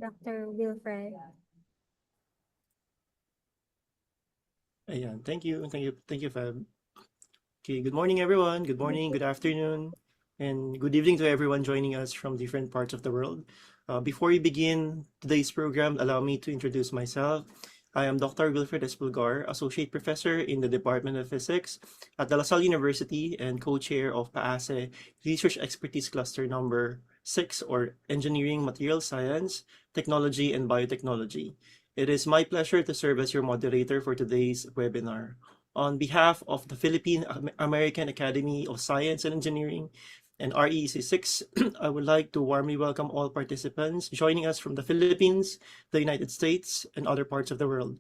Dr. Wilfred. Ayan, thank you, Fab. Okay, good morning, everyone. Good morning, good afternoon, and good evening to everyone joining us from different parts of the world. Before we begin today's program, allow me to introduce myself. I am Dr. Wilfred Espulgar, Associate Professor in the Department of Physics at the Salle University and Co-Chair of PAASE Research Expertise Cluster Number 6, or Engineering, Material Science, Technology, and Biotechnology. It is my pleasure to serve as your moderator for today's webinar. On behalf of the Philippine American Academy of Science and Engineering and REC 6, I would like to warmly welcome all participants joining us from the Philippines, the United States, and other parts of the world.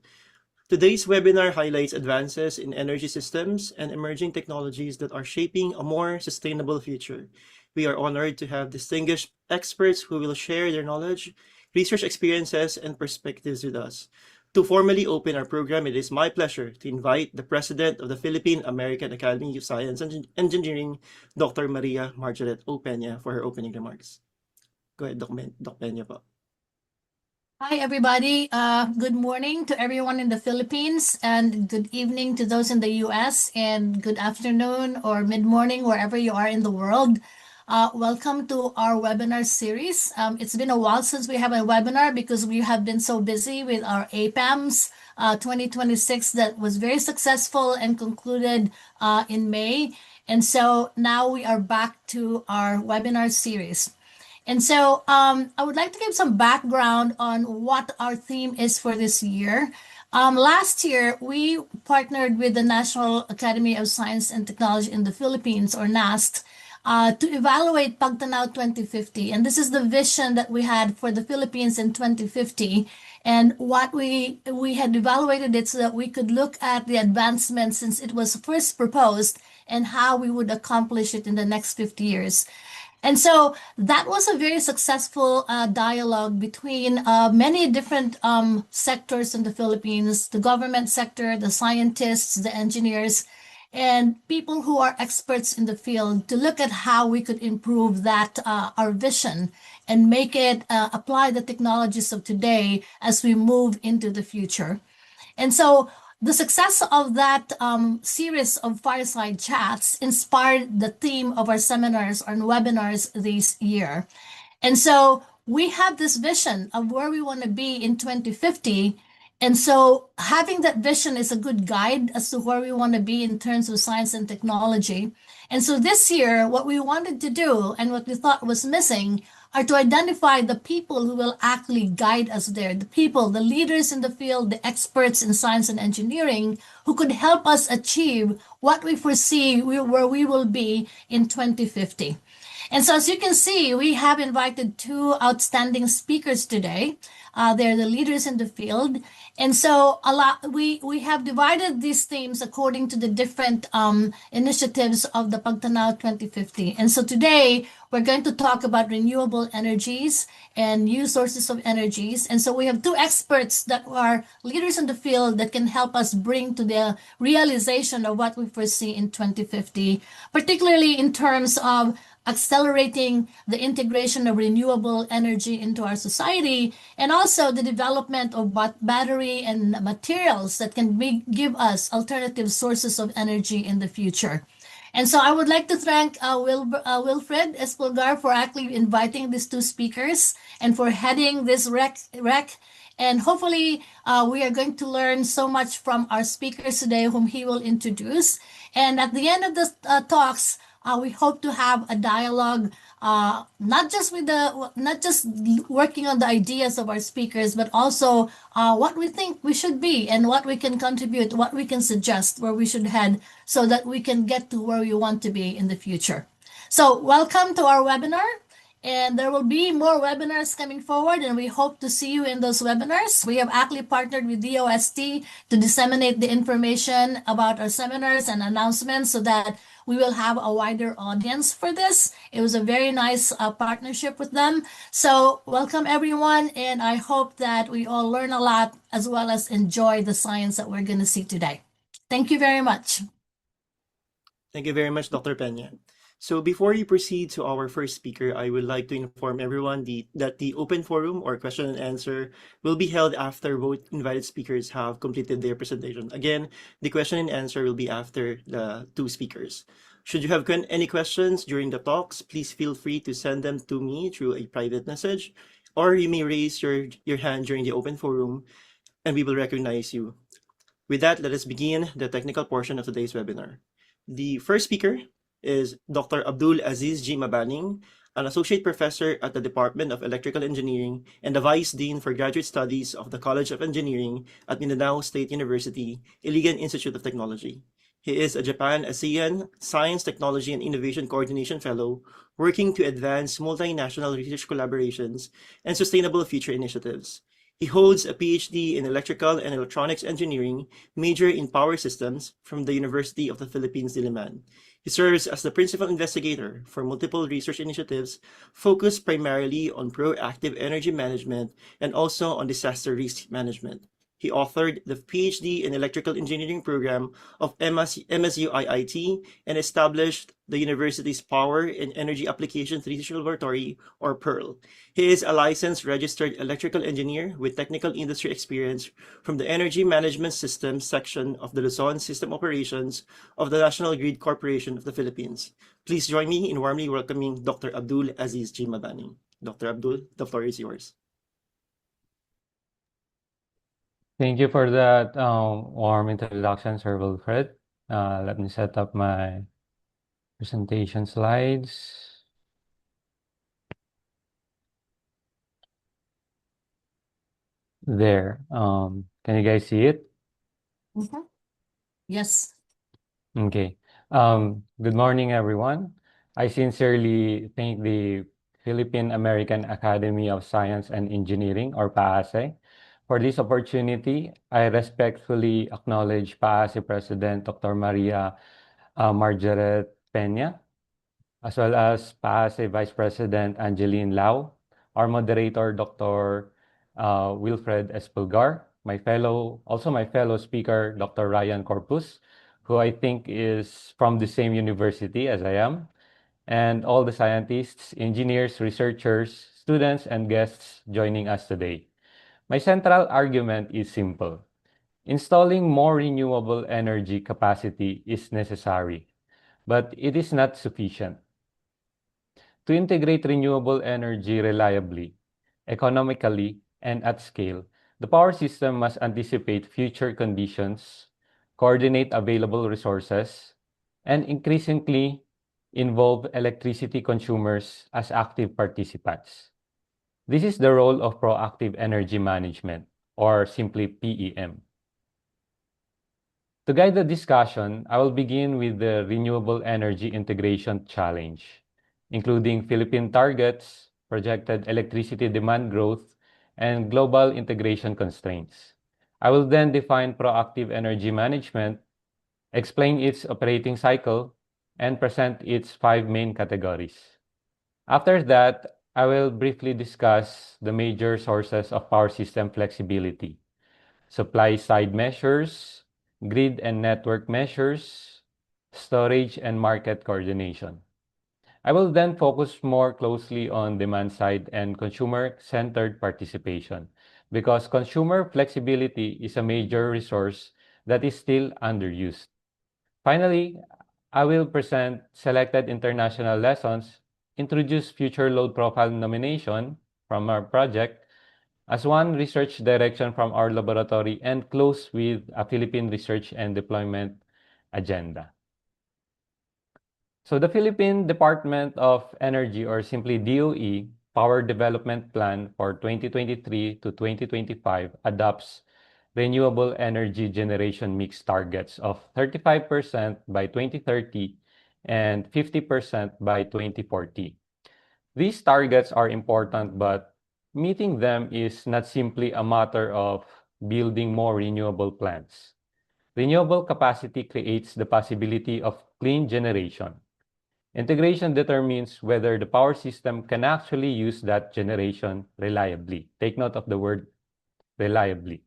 Today's webinar highlights advances in energy systems and emerging technologies that are shaping a more sustainable future. We are honored to have distinguished experts who will share their knowledge, research experiences, and perspectives with us. To formally open our program, it is my pleasure to invite the President of the Philippine American Academy of Science and Engineering, Dr. Maria Margaret O. Peña, for her opening remarks. Go ahead, Doc Peña po. Hi, everybody. Good morning to everyone in the Philippines, and good evening to those in the US, and good afternoon or mid-morning wherever you are in the world. Welcome to our webinar series. It's been a while since we have a webinar because we have been so busy with our APAMS 2026 that was very successful and concluded in May. And so now we are back to our webinar series. And so I would like to give some background on what our theme is for this year. Last year, we partnered with the National Academy of Science and Technology in the Philippines, or NAST, to evaluate Pagtanaw 2050. And this is the vision that we had for the Philippines in 2050. And what we had evaluated it so that we could look at the advancement since it was first proposed and how we would accomplish it in the next 50 years. And so that was a very successful dialogue between many different sectors in the Philippines, the government sector, the scientists, the engineers, and people who are experts in the field to look at how we could improve that our vision and make it apply the technologies of today as we move into the future. And so the success of that series of fireside chats inspired the theme of our seminars and webinars this year. And so we have this vision of where we want to be in 2050. And so having that vision is a good guide as to where we want to be in terms of science and technology. And so this year, what we wanted to do and what we thought was missing are to identify the people who will actually guide us there, the people, the leaders in the field, the experts in science and engineering who could help us achieve what we foresee where we will be in 2050. And so as you can see, we have invited two outstanding speakers today. They're the leaders in the field. And so we have divided these themes according to the different initiatives of the Pagtanaw 2050. And so today we're going to talk about renewable energies and new sources of energies. And so we have two experts that are leaders in the field that can help us bring to the realization of what we foresee in 2050, particularly in terms of accelerating the integration of renewable energy into our society, and also the development of battery and materials that can give us alternative sources of energy in the future. And so I would like to thank Wilfred Espulgar for actually inviting these two speakers and for heading this rec. And hopefully we are going to learn so much from our speakers today, whom he will introduce. And at the end of the talks, we hope to have a dialogue, not just working on the ideas of our speakers, but also what we think we should be and what we can contribute, what we can suggest, where we should head so that we can get to where we want to be in the future. So welcome to our webinar. And there will be more webinars coming forward, and we hope to see you in those webinars. We have actually partnered with DOST to disseminate the information about our seminars and announcements so that we will have a wider audience for this. It was a very nice partnership with them. So welcome everyone, and I hope that we all learn a lot as well as enjoy the science that we're going to see today. Thank you very much. Thank you very much, Dr. Peña. So before we proceed to our first speaker, I would like to inform everyone that the open forum or question and answer will be held after both invited speakers have completed their presentation. Again, the question and answer will be after the two speakers. Should you have any questions during the talks, please feel free to send them to me through a private message, or you may raise your hand during the open forum and we will recognize you. With that, let us begin the technical portion of today's webinar. The first speaker is Dr. Abdul Aziz G. Mabaning, an associate professor at the Department of Electrical Engineering and the Vice Dean for Graduate Studies of the College of Engineering at Mindanao State University, Iligan Institute of Technology. He is a Japan ASEAN Science, Technology, and Innovation Coordination Fellow working to advance multinational research collaborations and sustainable future initiatives. He holds a PhD in Electrical and Electronics Engineering, major in Power Systems from the University of the Philippines, Diliman. He serves as the principal investigator for multiple research initiatives focused primarily on proactive energy management and also on disaster risk management. He authored the PhD in Electrical Engineering program of MSU IIT and established the university's Power and Energy Applications Research Laboratory, or PEARL. He is a licensed registered electrical engineer with technical industry experience from the Energy Management Systems section of the Luzon System Operations of the National Grid Corporation of the Philippines. Please join me in warmly welcoming Dr. Abdul Aziz G. Mabaning. Dr. Abdul, the floor is yours. Thank you for that warm introduction, Sir Wilfred. Let me set up my presentation slides. There. Can you guys see it? Mhm. Yes. Okay. Good morning, everyone. I sincerely thank the Philippine American Academy of Science and Engineering, or PAASE, for this opportunity. I respectfully acknowledge PAASE President Dr. Maria Margaret Peña, as well as PAASE Vice President Angeline Lau, our moderator, Dr. Wilfred Espulgar, also my fellow speaker, Dr. Ryan Corpuz, who I think is from the same university as I am, and all the scientists, engineers, researchers, students, and guests joining us today. My central argument is simple. Installing more renewable energy capacity is necessary, but it is not sufficient. To integrate renewable energy reliably, economically, and at scale, the power system must anticipate future conditions, coordinate available resources, and increasingly involve electricity consumers as active participants. This is the role of proactive energy management, or simply PEM. To guide the discussion, I will begin with the Renewable Energy Integration Challenge, including Philippine targets, projected electricity demand growth, and global integration constraints. I will then define proactive energy management, explain its operating cycle, and present its 5 main categories. After that, I will briefly discuss the major sources of power system flexibility, supply-side measures, grid and network measures, storage, and market coordination. I will then focus more closely on demand-side and consumer-centered participation because consumer flexibility is a major resource that is still underused. Finally, I will present selected international lessons, introduce future load profile nomination from our project, as one research direction from our laboratory, and close with a Philippine research and deployment agenda. So the Philippine Department of Energy, or simply DOE, Power Development Plan for 2023 to 2025 adopts renewable energy generation mix targets of 35% by 2030 and 50% by 2040. These targets are important, but meeting them is not simply a matter of building more renewable plants. Renewable capacity creates the possibility of clean generation. Integration determines whether the power system can actually use that generation reliably. Take note of the word reliably.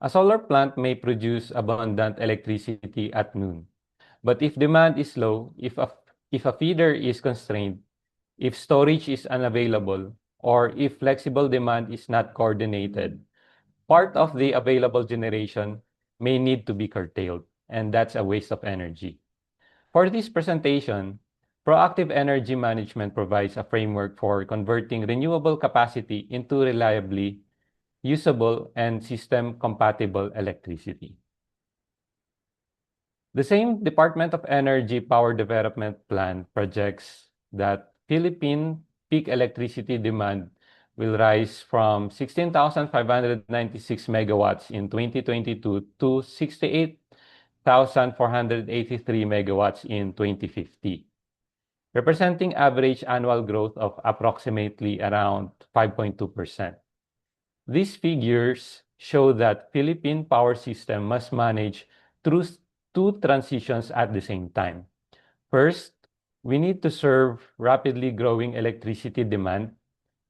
A solar plant may produce abundant electricity at noon, but if demand is low, if a feeder is constrained, if storage is unavailable, or if flexible demand is not coordinated, part of the available generation may need to be curtailed, and that's a waste of energy. For this presentation, proactive energy management provides a framework for converting renewable capacity into reliably usable and system-compatible electricity. The same Department of Energy Power Development Plan projects that Philippine peak electricity demand will rise from 16,596 megawatts in 2022 to 68,483 megawatts in 2050, representing average annual growth of approximately around 5.2%. These figures show that Philippine power system must manage through two transitions at the same time. First, we need to serve rapidly growing electricity demand.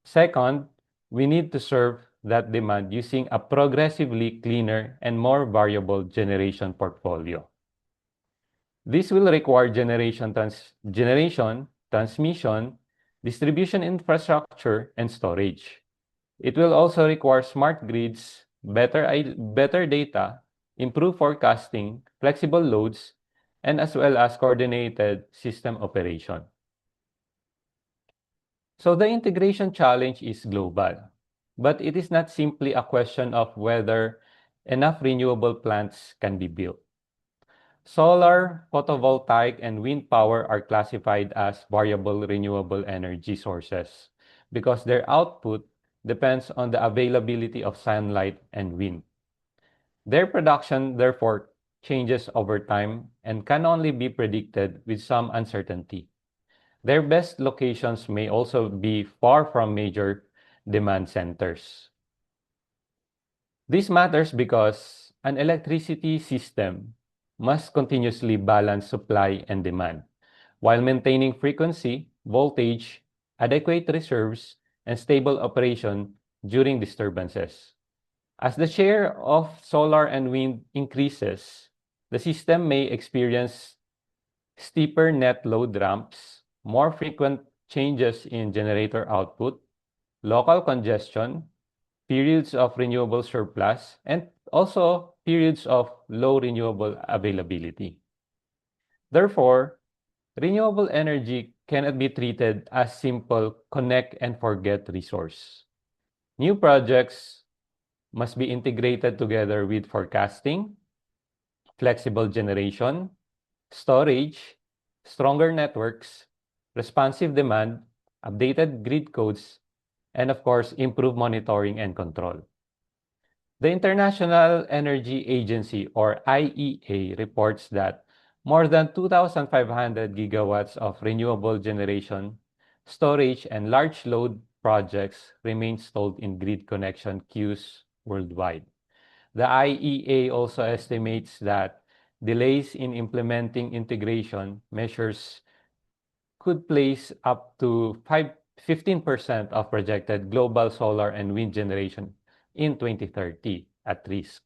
Second, we need to serve that demand using a progressively cleaner and more variable generation portfolio. This will require generation, transmission, distribution infrastructure, and storage. It will also require smart grids, better data, improved forecasting, flexible loads, and as well as coordinated system operation. So the integration challenge is global, but it is not simply a question of whether enough renewable plants can be built. Solar, photovoltaic, and wind power are classified as variable renewable energy sources because their output depends on the availability of sunlight and wind. Their production, therefore, changes over time and can only be predicted with some uncertainty. Their best locations may also be far from major demand centers. This matters because an electricity system must continuously balance supply and demand while maintaining frequency, voltage, adequate reserves, and stable operation during disturbances. As the share of solar and wind increases, the system may experience steeper net load ramps, more frequent changes in generator output, local congestion, periods of renewable surplus, and also periods of low renewable availability. Therefore, renewable energy cannot be treated as simple connect and forget resource. New projects must be integrated together with forecasting, flexible generation, storage, stronger networks, responsive demand, updated grid codes, and of course, improved monitoring and control. The International Energy Agency, or IEA, reports that more than 2,500 gigawatts of renewable generation, storage, and large load projects remain stalled in grid connection queues worldwide. The IEA also estimates that delays in implementing integration measures could place up to 15% of projected global solar and wind generation in 2030 at risk,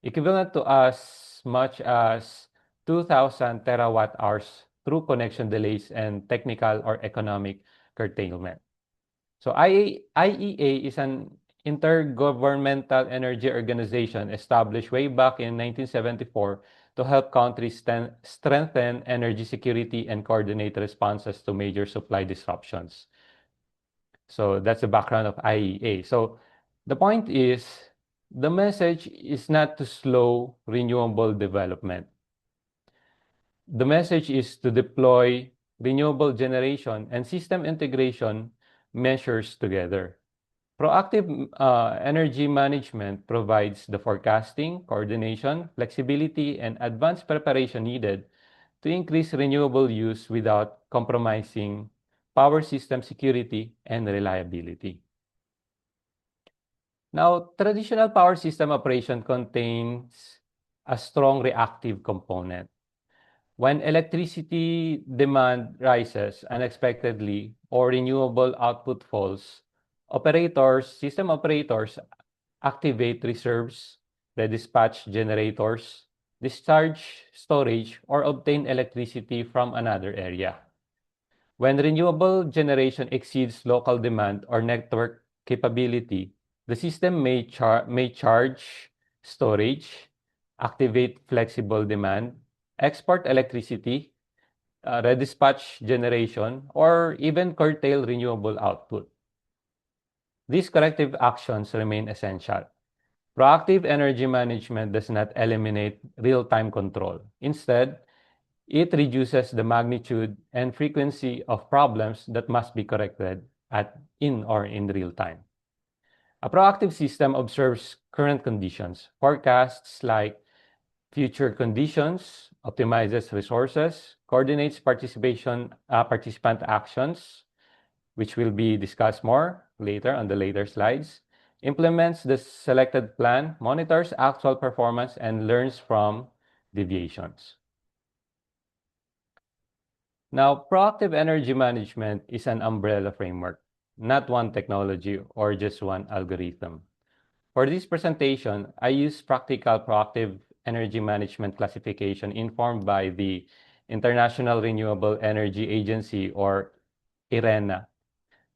equivalent to as much as 2,000 terawatt hours through connection delays and technical or economic curtailment. So IEA is an intergovernmental energy organization established way back in 1974 to help countries strengthen energy security and coordinate responses to major supply disruptions. So that's the background of IEA. So the point is, the message is not to slow renewable development. The message is to deploy renewable generation and system integration measures together. Proactive energy management provides the forecasting, coordination, flexibility, and advanced preparation needed to increase renewable use without compromising power system security and reliability. Now, traditional power system operation contains a strong reactive component. When electricity demand rises unexpectedly or renewable output falls, system operators activate reserves, redispatch generators, discharge storage, or obtain electricity from another area. When renewable generation exceeds local demand or network capability, the system may charge storage, activate flexible demand, export electricity, redispatch generation, or even curtail renewable output. These corrective actions remain essential. Proactive energy management does not eliminate real-time control. Instead, it reduces the magnitude and frequency of problems that must be corrected in real time. A proactive system observes current conditions, forecasts like future conditions, optimizes resources, coordinates participant actions, which will be discussed more later on the later slides, implements the selected plan, monitors actual performance, and learns from deviations. Now, proactive energy management is an umbrella framework, not one technology or just one algorithm. For this presentation, I use practical proactive energy management classification informed by the International Renewable Energy Agency, or IRENA.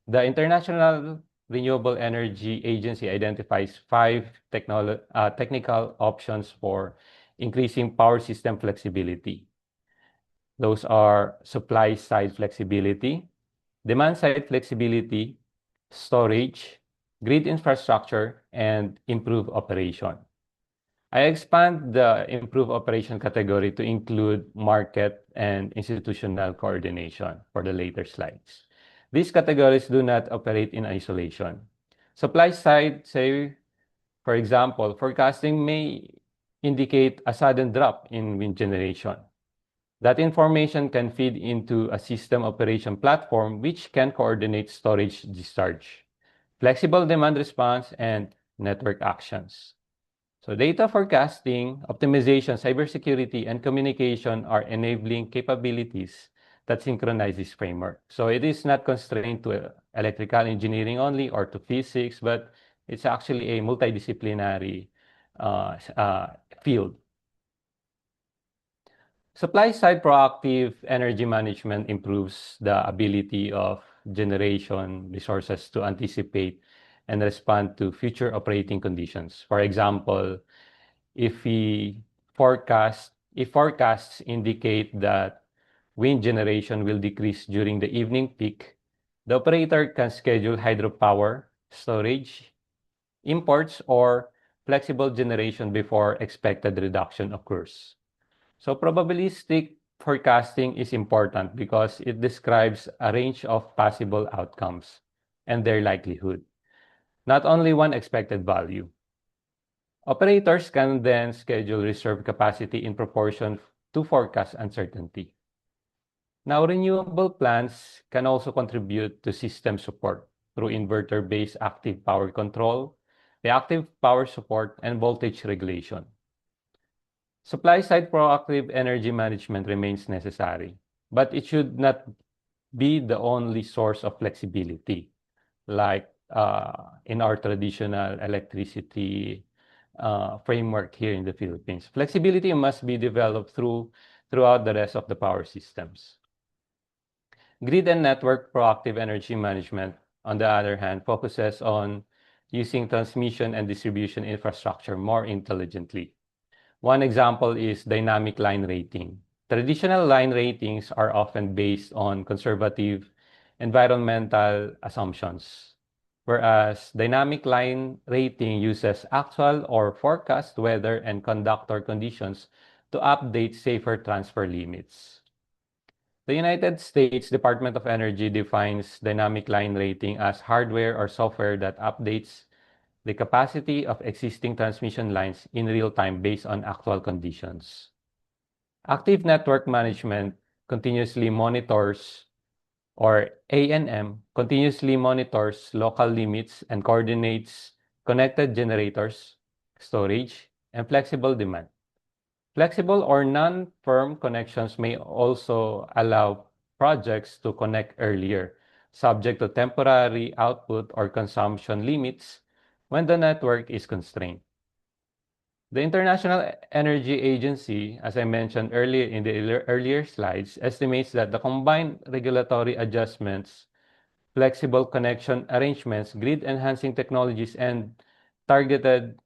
The International Renewable Energy Agency identifies 5 technical options for increasing power system flexibility. Those are supply side flexibility, demand side flexibility, storage, grid infrastructure, and improve operation. I expand the improve operation category to include market and institutional coordination for the later slides. These categories do not operate in isolation. Supply side, say, for example, forecasting may indicate a sudden drop in wind generation. That information can feed into a system operation platform which can coordinate storage discharge, flexible demand response, and network actions. So data forecasting, optimization, cybersecurity, and communication are enabling capabilities that synchronize this framework. So it is not constrained to electrical engineering only or to physics, but it's actually a multidisciplinary field. Supply-side proactive energy management improves the ability of generation resources to anticipate and respond to future operating conditions. For example, if forecasts indicate that wind generation will decrease during the evening peak, the operator can schedule hydropower, storage, imports, or flexible generation before expected reduction occurs. So probabilistic forecasting is important because it describes a range of possible outcomes and their likelihood, not only one expected value. Operators can then schedule reserve capacity in proportion to forecast uncertainty. Now, renewable plants can also contribute to system support through inverter-based active power control, reactive power support, and voltage regulation. Supply-side proactive energy management remains necessary, but it should not be the only source of flexibility, like in our traditional electricity framework here in the Philippines. Flexibility must be developed throughout the rest of the power systems. Grid and network proactive energy management, on the other hand, focuses on using transmission and distribution infrastructure more intelligently. One example is dynamic line rating. Traditional line ratings are often based on conservative environmental assumptions, whereas dynamic line rating uses actual or forecast weather and conductor conditions to update safer transfer limits. The United States Department of Energy defines dynamic line rating as hardware or software that updates the capacity of existing transmission lines in real time based on actual conditions. Active network management continuously monitors, or ANM, continuously monitors local limits and coordinates connected generators, storage, and flexible demand. Flexible or non-firm connections may also allow projects to connect earlier, subject to temporary output or consumption limits when the network is constrained. The International Energy Agency, as I mentioned earlier in the earlier slides, estimates that the combined regulatory adjustments, flexible connection arrangements, grid-enhancing technologies, and targeted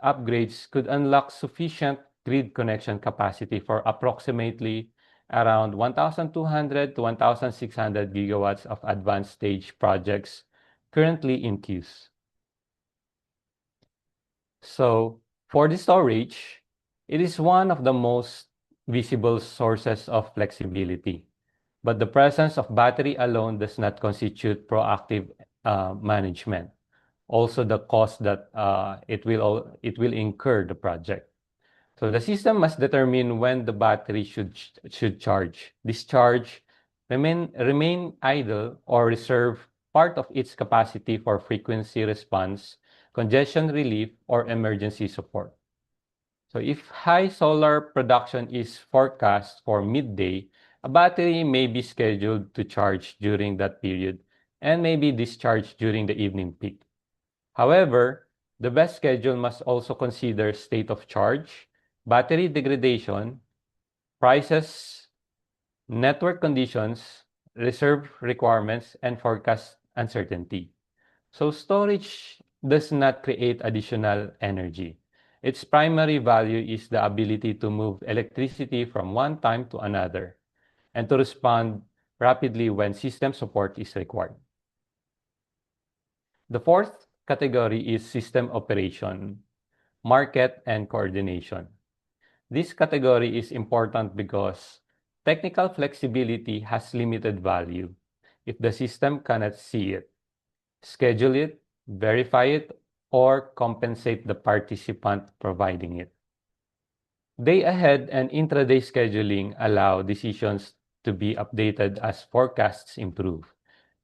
upgrades could unlock sufficient grid connection capacity for approximately around 1,200 to 1,600 gigawatts of advanced stage projects currently in queues. So for the storage, it is one of the most visible sources of flexibility. But the presence of battery alone does not constitute proactive management. Also, the cost that it will incur the project. So the system must determine when the battery should charge, discharge, remain idle, or reserve part of its capacity for frequency response, congestion relief, or emergency support. So if high solar production is forecast for midday, a battery may be scheduled to charge during that period and may be discharged during the evening peak. However, the best schedule must also consider state of charge, battery degradation, prices, network conditions, reserve requirements, and forecast uncertainty. So storage does not create additional energy. Its primary value is the ability to move electricity from one time to another and to respond rapidly when system support is required. The fourth category is system operation, market, and coordination. This category is important because technical flexibility has limited value if the system cannot see it, schedule it, verify it, or compensate the participant providing it. Day ahead and intraday scheduling allow decisions to be updated as forecasts improve.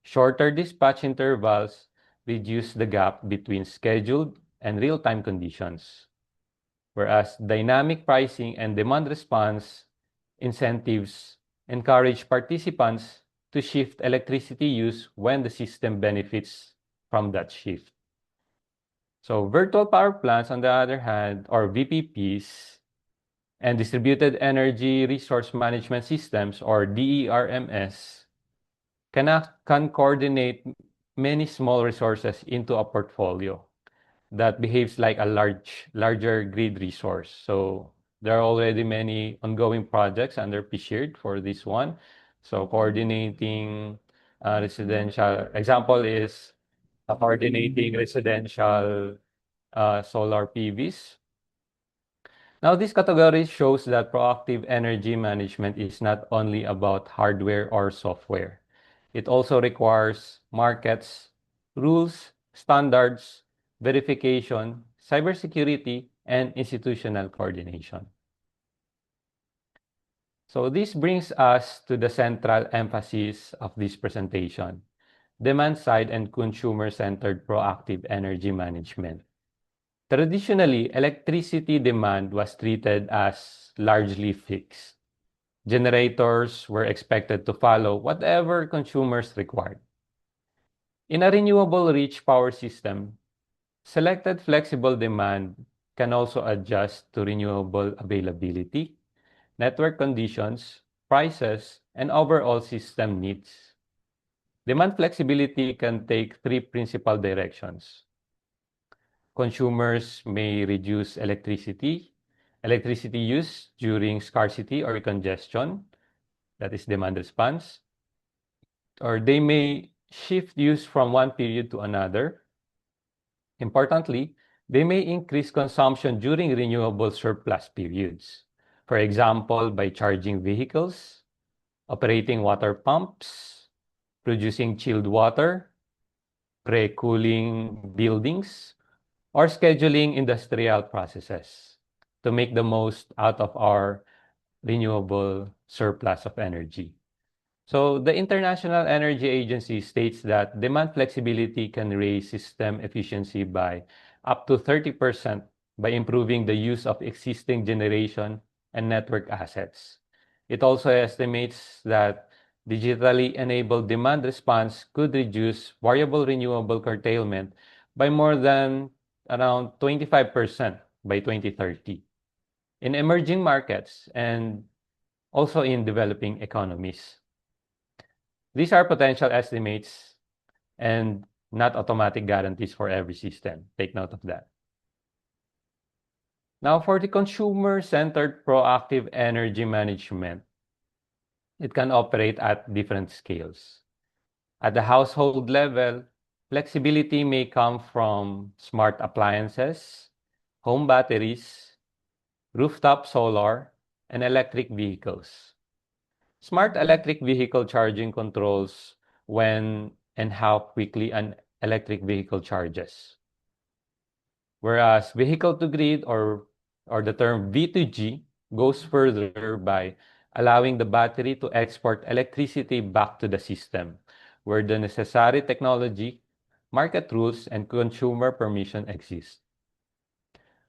Shorter dispatch intervals reduce the gap between scheduled and real-time conditions, whereas dynamic pricing and demand response incentives encourage participants to shift electricity use when the system benefits from that shift. So virtual power plants, on the other hand, or VPPs, and distributed energy resource management systems, or DERMS, can coordinate many small resources into a portfolio that behaves like a larger grid resource. So there are already many ongoing projects under PCIEERD for this one. So coordinating residential, example is coordinating residential solar PVs. Now, this category shows that proactive energy management is not only about hardware or software. It also requires markets, rules, standards, verification, cybersecurity, and institutional coordination. So this brings us to the central emphasis of this presentation, demand-side and consumer-centered proactive energy management. Traditionally, electricity demand was treated as largely fixed. Generators were expected to follow whatever consumers required. In a renewable-rich power system, selected flexible demand can also adjust to renewable availability, network conditions, prices, and overall system needs. Demand flexibility can take three principal directions. Consumers may reduce electricity use during scarcity or congestion, that is demand response, or they may shift use from one period to another. Importantly, they may increase consumption during renewable surplus periods. For example, by charging vehicles, operating water pumps, producing chilled water, pre-cooling buildings, or scheduling industrial processes to make the most out of our renewable surplus of energy. So the International Energy Agency states that demand flexibility can raise system efficiency by up to 30% by improving the use of existing generation and network assets. It also estimates that digitally enabled demand response could reduce variable renewable curtailment by more than around 25% by 2030 in emerging markets and also in developing economies. These are potential estimates and not automatic guarantees for every system. Take note of that. Now, for the consumer-centered proactive energy management, it can operate at different scales. At the household level, flexibility may come from smart appliances, home batteries, rooftop solar, and electric vehicles. Smart electric vehicle charging controls when and how quickly an electric vehicle charges. Whereas vehicle to grid or the term V2G goes further by allowing the battery to export electricity back to the system, where the necessary technology, market rules, and consumer permission exist.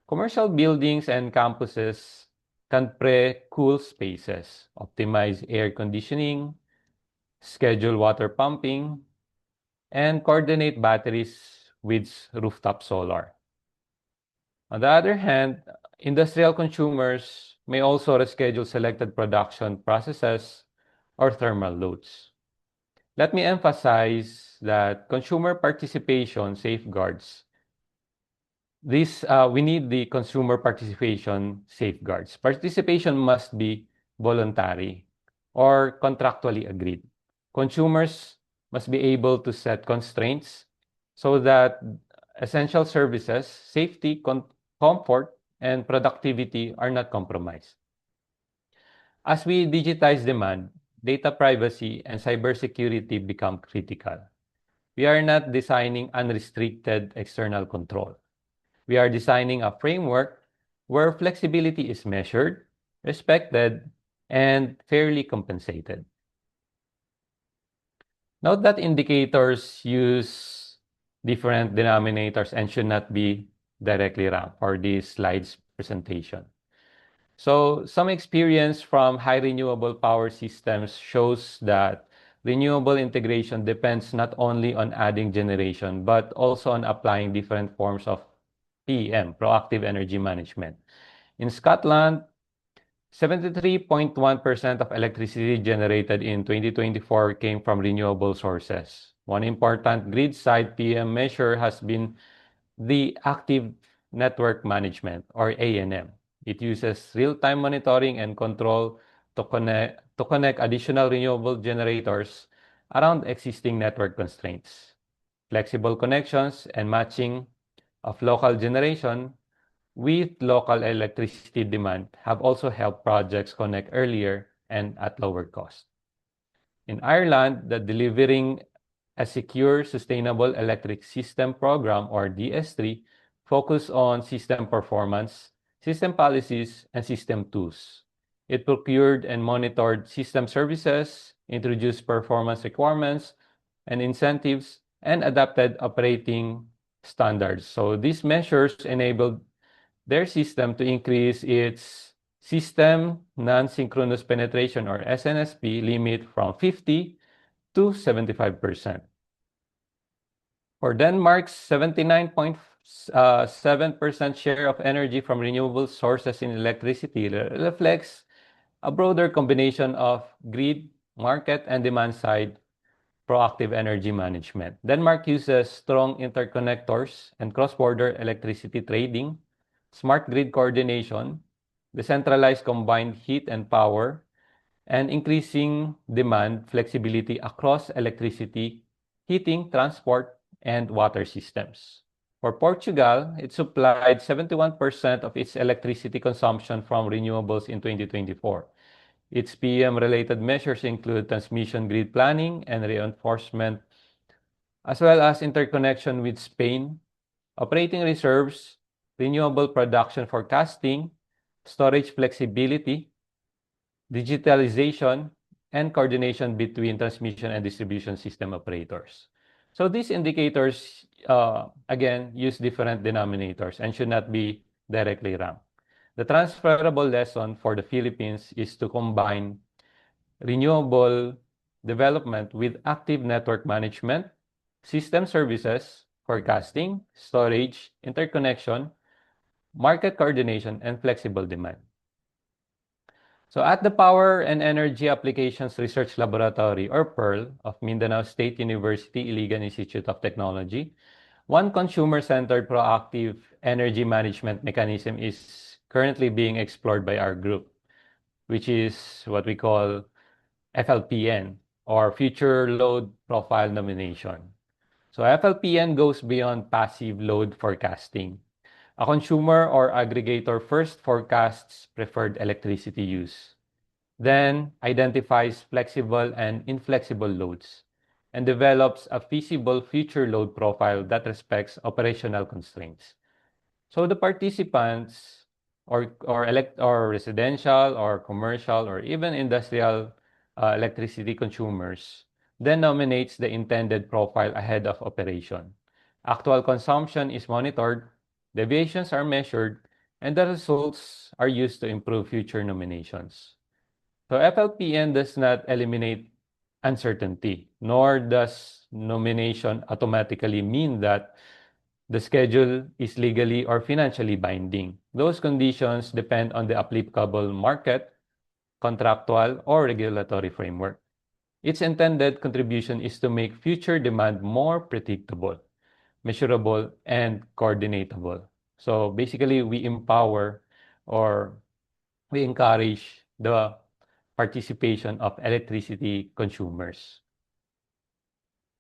Commercial buildings and campuses can pre-cool spaces, optimize air conditioning, schedule water pumping, and coordinate batteries with rooftop solar. On the other hand, industrial consumers may also reschedule selected production processes or thermal loads. Let me emphasize that consumer participation safeguards. We need the consumer participation safeguards. Participation must be voluntary or contractually agreed. Consumers must be able to set constraints so that essential services, safety, comfort, and productivity are not compromised. As we digitize demand, data privacy and cybersecurity become critical. We are not designing unrestricted external control. We are designing a framework where flexibility is measured, respected, and fairly compensated. Note that indicators use different denominators and should not be directly ranked for this slide's presentation. So some experience from high renewable power systems shows that renewable integration depends not only on adding generation, but also on applying different forms of PEM, proactive energy management. In Scotland, 73.1% of electricity generated in 2024 came from renewable sources. One important grid-side PM measure has been the active network management, or ANM. It uses real-time monitoring and control to connect additional renewable generators around existing network constraints. Flexible connections and matching of local generation with local electricity demand have also helped projects connect earlier and at lower cost. In Ireland, the Delivering a Secure Sustainable Electric System program, or DS3, focused on system performance, system policies, and system tools. It procured and monitored system services, introduced performance requirements and incentives, and adapted operating standards. So these measures enabled their system to increase its system non-synchronous penetration, or SNSP, limit from 50 to 75%. For Denmark's 79.7% share of energy from renewable sources in electricity reflects a broader combination of grid, market, and demand-side proactive energy management. Denmark uses strong interconnectors and cross-border electricity trading, smart grid coordination, decentralized combined heat and power, and increasing demand flexibility across electricity, heating, transport, and water systems. For Portugal, it supplied 71% of its electricity consumption from renewables in 2024. Its PM-related measures include transmission grid planning and reinforcement, as well as interconnection with Spain, operating reserves, renewable production forecasting, storage flexibility, digitalization, and coordination between transmission and distribution system operators. So these indicators, again, use different denominators and should not be directly ranked. The transferable lesson for the Philippines is to combine renewable development with active network management, system services, forecasting, storage, interconnection, market coordination, and flexible demand. So at the Power and Energy Applications Research Laboratory, or PEARL, of Mindanao State University Iligan Institute of Technology, one consumer-centered proactive energy management mechanism is currently being explored by our group, which is what we call FLPN, or Future Load Profile Nomination. So FLPN goes beyond passive load forecasting. A consumer or aggregator first forecasts preferred electricity use, then identifies flexible and inflexible loads, and develops a feasible future load profile that respects operational constraints. So the participants or residential or commercial or even industrial electricity consumers then nominates the intended profile ahead of operation. Actual consumption is monitored, deviations are measured, and the results are used to improve future nominations. So FLPN does not eliminate uncertainty, nor does nomination automatically mean that the schedule is legally or financially binding. Those conditions depend on the applicable market, contractual, or regulatory framework. Its intended contribution is to make future demand more predictable, measurable, and coordinatable. So basically, we empower or we encourage the participation of electricity consumers.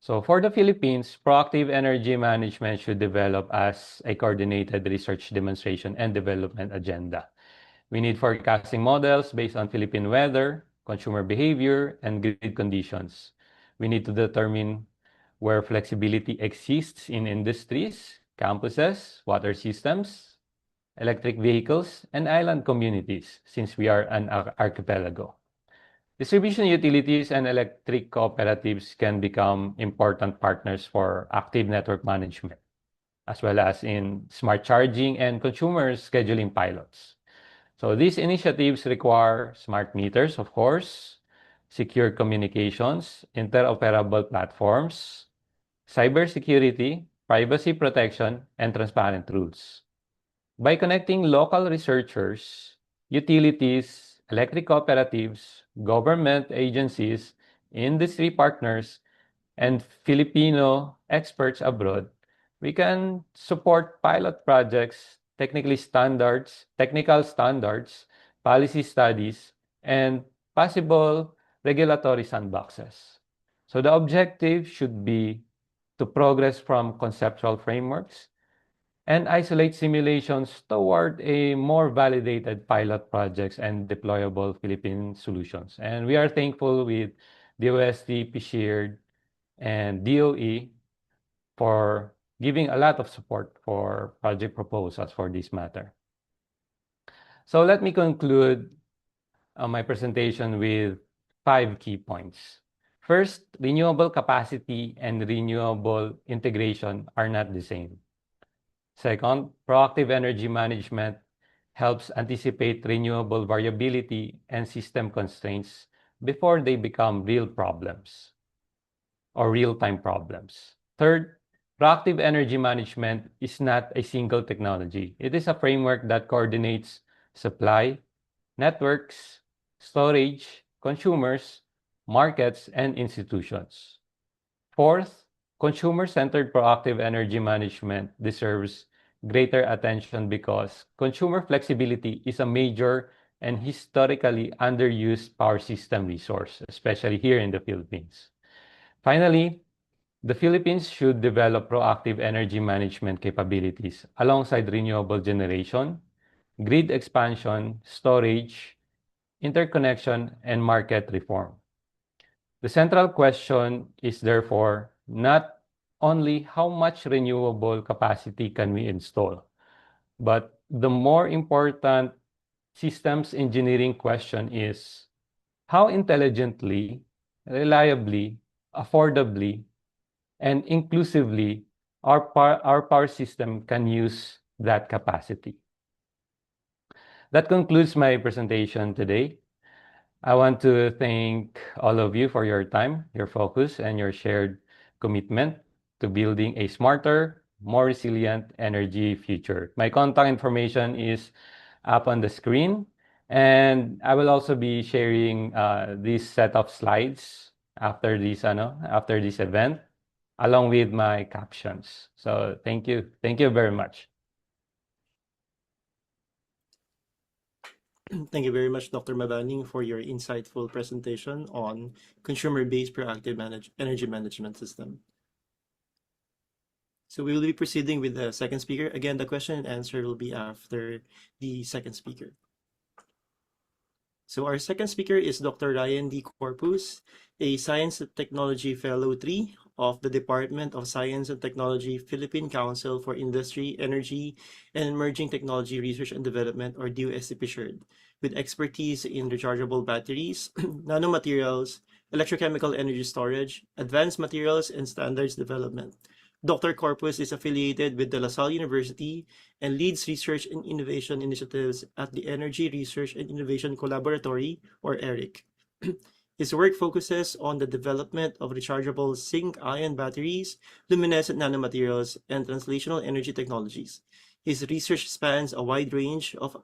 So for the Philippines, proactive energy management should develop as a coordinated research demonstration and development agenda. We need forecasting models based on Philippine weather, consumer behavior, and grid conditions. We need to determine where flexibility exists in industries, campuses, water systems, electric vehicles, and island communities, since we are an archipelago. Distribution utilities and electric cooperatives can become important partners for active network management, as well as in smart charging and consumer scheduling pilots. So these initiatives require smart meters, of course, secure communications, interoperable platforms, cybersecurity, privacy protection, and transparent rules. By connecting local researchers, utilities, electric cooperatives, government agencies, industry partners, and Filipino experts abroad, we can support pilot projects, technical standards, policy studies, and possible regulatory sandboxes. So the objective should be to progress from conceptual frameworks and isolate simulations toward a more validated pilot projects and deployable Philippine solutions. And we are thankful with DOST-PCIEERD and DOE for giving a lot of support for project proposals for this matter. So let me conclude my presentation with 5 key points. First, renewable capacity and renewable integration are not the same. Second, proactive energy management helps anticipate renewable variability and system constraints before they become real problems or real-time problems. Third, proactive energy management is not a single technology. It is a framework that coordinates supply, networks, storage, consumers, markets, and institutions. Fourth, consumer-centered proactive energy management deserves greater attention because consumer flexibility is a major and historically underused power system resource, especially here in the Philippines. Finally, the Philippines should develop proactive energy management capabilities alongside renewable generation, grid expansion, storage, interconnection, and market reform. The central question is therefore not only how much renewable capacity can we install, but the more important systems engineering question is how intelligently, reliably, affordably, and inclusively our power system can use that capacity. That concludes my presentation today. I want to thank all of you for your time, your focus, and your shared commitment to building a smarter, more resilient energy future. My contact information is up on the screen, and I will also be sharing this set of slides after this event, along with my captions. So thank you very much. Thank you very much, Dr. Mabaning, for your insightful presentation on consumer-based proactive energy management system. So we will be proceeding with the second speaker. Again, the question and answer will be after the second speaker. So our second speaker is Dr. Ryan D. Corpuz, a Science and Technology Fellow 3 of the Department of Science and Technology, Philippine Council for Industry, Energy, and Emerging Technology Research and Development, or DOST-PCIEERD, with expertise in rechargeable batteries, nanomaterials, electrochemical energy storage, advanced materials, and standards development. Dr. Corpuz is affiliated with the Salle University and leads research and innovation initiatives at the Energy Research and Innovation Collaboratory, or ERIC. His work focuses on the development of rechargeable zinc-ion batteries, luminescent nanomaterials, and translational energy technologies. His research spans a wide range of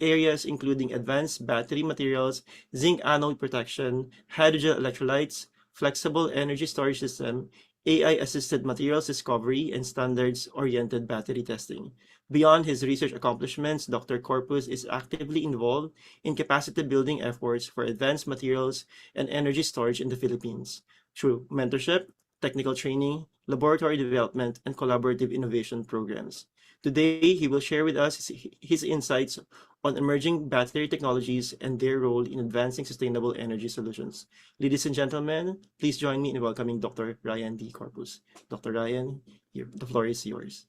areas, including advanced battery materials, zinc anode protection, hydrogen electrolytes, flexible energy storage system, AI-assisted materials discovery, and standards-oriented battery testing. Beyond his research accomplishments, Dr. Corpuz is actively involved in capacity-building efforts for advanced materials and energy storage in the Philippines through mentorship, technical training, laboratory development, and collaborative innovation programs. Today, he will share with us his insights on emerging battery technologies and their role in advancing sustainable energy solutions. Ladies and gentlemen, please join me in welcoming Dr. Ryan D. Corpuz. Dr. Ryan, the floor is yours.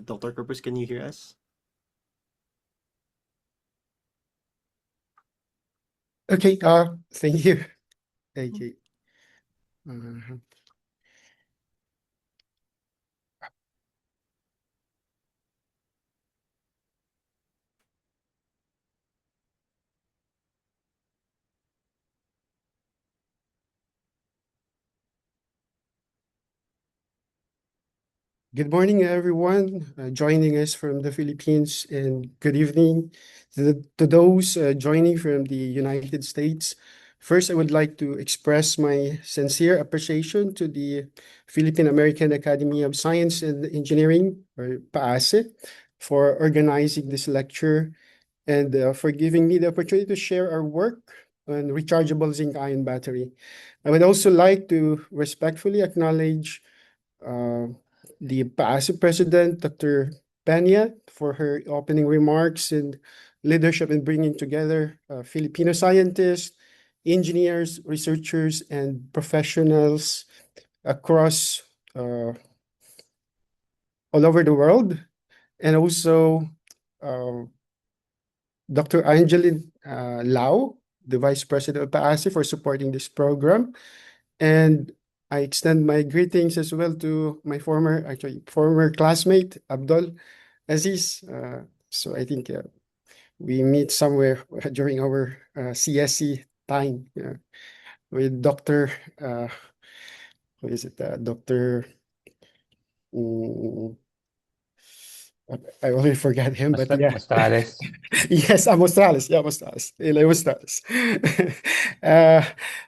Dr. Corpuz, can you hear us? Okay, thank you. Thank you. Good morning, everyone joining us from the Philippines, and good evening to those joining from the United States. First, I would like to express my sincere appreciation to the Philippine American Academy of Science and Engineering, or PAASE, for organizing this lecture and for giving me the opportunity to share our work on rechargeable zinc-ion battery. I would also like to respectfully acknowledge the PAASE President, Dr. Peña, for her opening remarks and leadership in bringing together Filipino scientists, engineers, researchers, and professionals across all over the world. And also Dr. Angeline Lau, the Vice President of PAASE, for supporting this program. And I extend my greetings as well to my former classmate, Abdul, Aziz. So I think we meet somewhere during our CSE time with Dr. Who is it? Dr. I already forgot him, but yeah. Mostales. Yes, Mostales. Yeah, Mostales. Eli Mostales.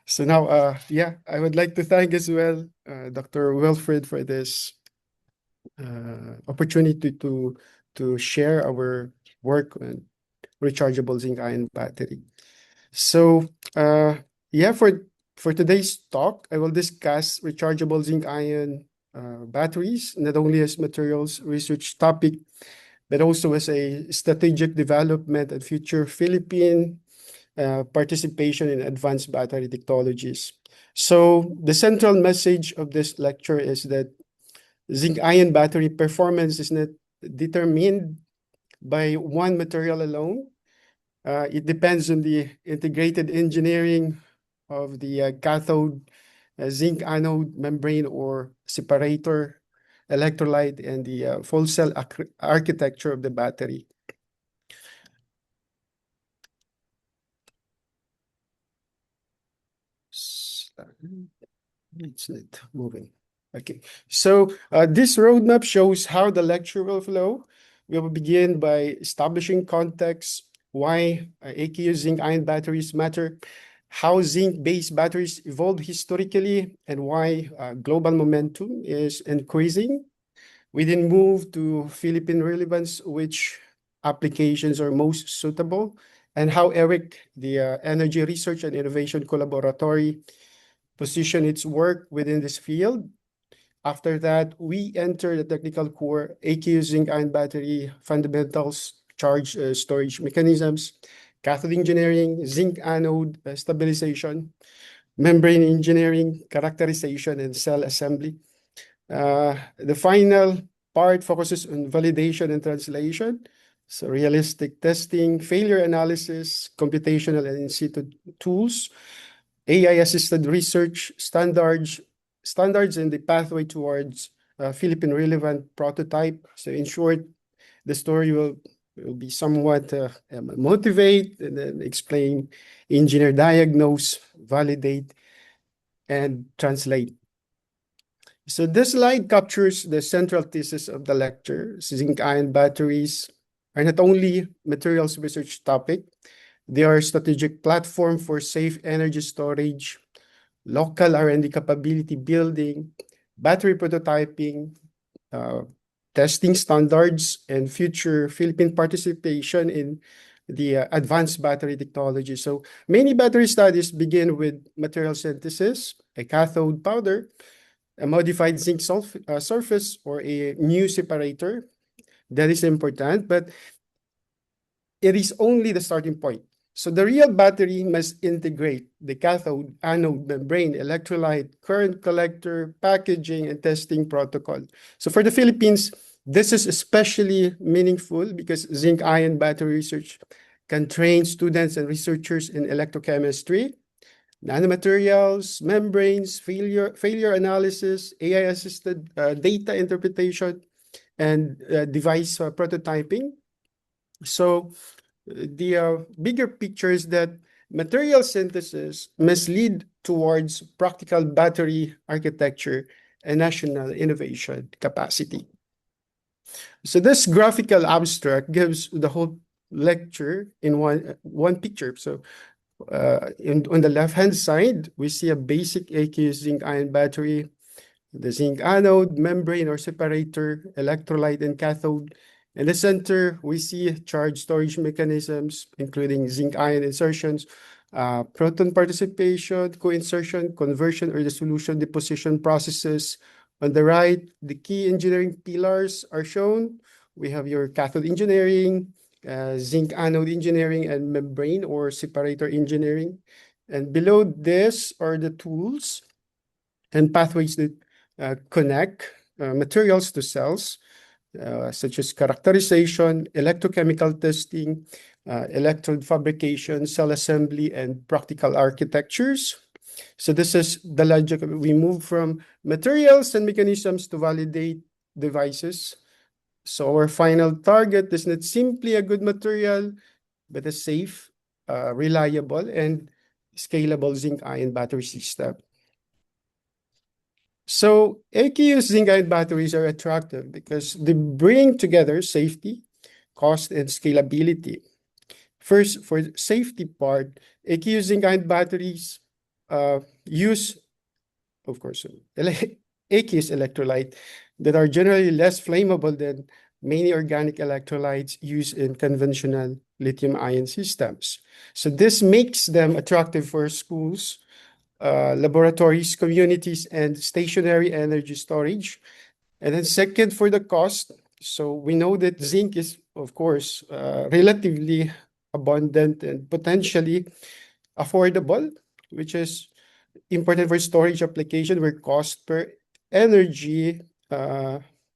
So now, yeah, I would like to thank as well Dr. Wilfred for this opportunity to share our work on rechargeable zinc-ion battery. So, yeah, for today's talk, I will discuss rechargeable zinc-ion batteries, not only as materials research topic, but also as a strategic development and future Philippine participation in advanced battery technologies. So the central message of this lecture is that zinc-ion battery performance is not determined by one material alone. It depends on the integrated engineering of the cathode, zinc anode membrane or separator, electrolyte, and the full cell architecture of the battery. It's not moving. Okay, so this roadmap shows how the lecture will flow. We will begin by establishing context, why AKU zinc-ion batteries matter, how zinc-based batteries evolved historically, and why global momentum is increasing. We then move to Philippine relevance, which applications are most suitable, and how ERIC, the Energy Research and Innovation Collaboratory, position its work within this field. After that, we enter the technical core, AKU zinc-ion battery fundamentals, charge storage mechanisms, cathode engineering, zinc anode stabilization, membrane engineering, characterization, and cell assembly. The final part focuses on validation and translation. So realistic testing, failure analysis, computational and in situ tools, AI-assisted research, standards, and the pathway towards Philippine relevant prototype. So in short, the story will be somewhat motivate and then explain, engineer, diagnose, validate, and translate. So this slide captures the central thesis of the lecture. Zinc-ion batteries are not only materials research topic, they are a strategic platform for safe energy storage, local R&D capability building, battery prototyping, testing standards, and future Philippine participation in the advanced battery technology. So many battery studies begin with material synthesis, a cathode powder, a modified zinc surface, or a new separator. That is important, but it is only the starting point. So the real battery must integrate the cathode, anode, membrane, electrolyte, current collector, packaging, and testing protocol. So for the Philippines, this is especially meaningful because zinc-ion battery research can train students and researchers in electrochemistry, nanomaterials, membranes, failure analysis, AI-assisted data interpretation, and device prototyping. So the bigger picture is that material synthesis must lead towards practical battery architecture and national innovation capacity. So this graphical abstract gives the whole lecture in one picture. So on the left-hand side, we see a basic AKU zinc-ion battery, the zinc anode, membrane or separator, electrolyte, and cathode. In the center, we see charge storage mechanisms, including zinc-ion insertions, proton participation, co-insertion, conversion, or the solution deposition processes. On the right, the key engineering pillars are shown. We have your cathode engineering, zinc anode engineering, and membrane or separator engineering. And below this are the tools and pathways that connect materials to cells, such as characterization, electrochemical testing, electrode fabrication, cell assembly, and practical architectures. So this is the logic. We move from materials and mechanisms to validate devices. So our final target is not simply a good material, but a safe, reliable, and scalable zinc-ion battery system. So AKU zinc-ion batteries are attractive because they bring together safety, cost, and scalability. First, for the safety part, AKU zinc-ion batteries use, of course, aqueous electrolyte that are generally less flammable than many organic electrolytes used in conventional lithium-ion systems. So this makes them attractive for schools, laboratories, communities, and stationary energy storage. And then second, for the cost. So we know that zinc is, of course, relatively abundant, and potentially affordable, which is important for storage application where cost per energy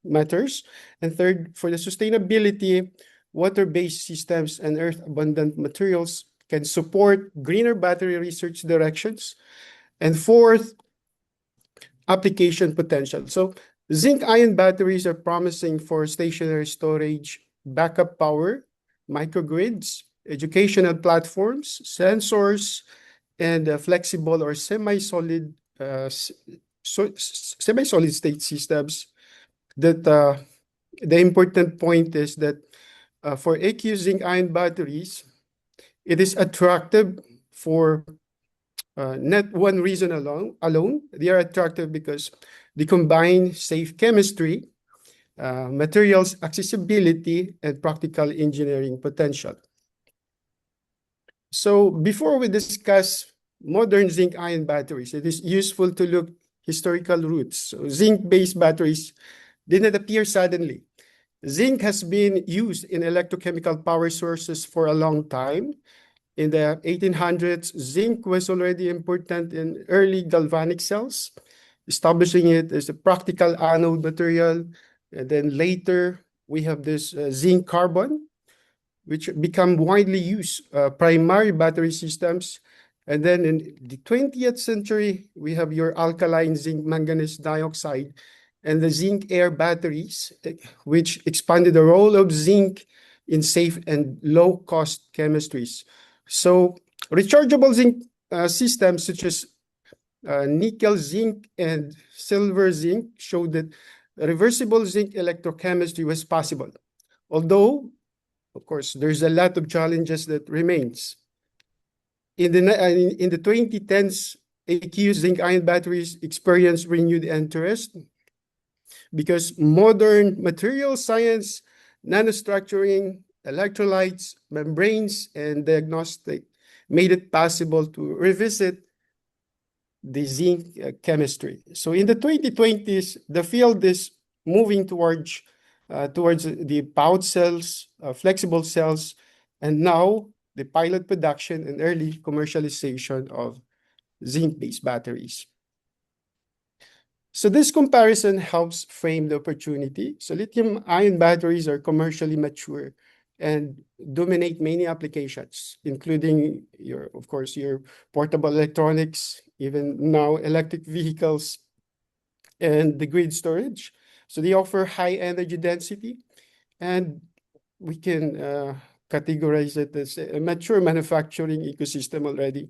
matters. And third, for the sustainability, water-based systems and earth-abundant materials can support greener battery research directions. And fourth, application potential. So zinc-ion batteries are promising for stationary storage, backup power, microgrids, educational platforms, sensors, and flexible or semi-solid semi-solid state systems. That the important point is that for AQ zinc-ion batteries, it is attractive for not one reason alone. They are attractive because they combine safe chemistry, materials accessibility, and practical engineering potential. So before we discuss modern zinc-ion batteries, it is useful to look historical roots. So zinc-based batteries did not appear suddenly. Zinc has been used in electrochemical power sources for a long time. In the 1800s, zinc was already important in early galvanic cells, establishing it as a practical anode material. And then later, we have this zinc carbon, which become widely used primary battery systems. And then in the 20th century, we have your alkaline zinc manganese dioxide and the zinc air batteries, which expanded the role of zinc in safe and low-cost chemistries. So rechargeable zinc systems such as nickel zinc and silver zinc showed that reversible zinc electrochemistry was possible. Although, of course, there's a lot of challenges that remains. In the 2010s, AQ zinc-ion batteries experienced renewed interest because modern material science, nanostructuring, electrolytes, membranes, and diagnostic made it possible to revisit the zinc chemistry. So in the 2020s, the field is moving towards the pouch cells, flexible cells, and now the pilot production and early commercialization of zinc-based batteries. So this comparison helps frame the opportunity. So lithium-ion batteries are commercially mature and dominate many applications, including of course, your portable electronics, even now electric vehicles, and the grid storage. So they offer high energy density, and we can categorize it as a mature manufacturing ecosystem already.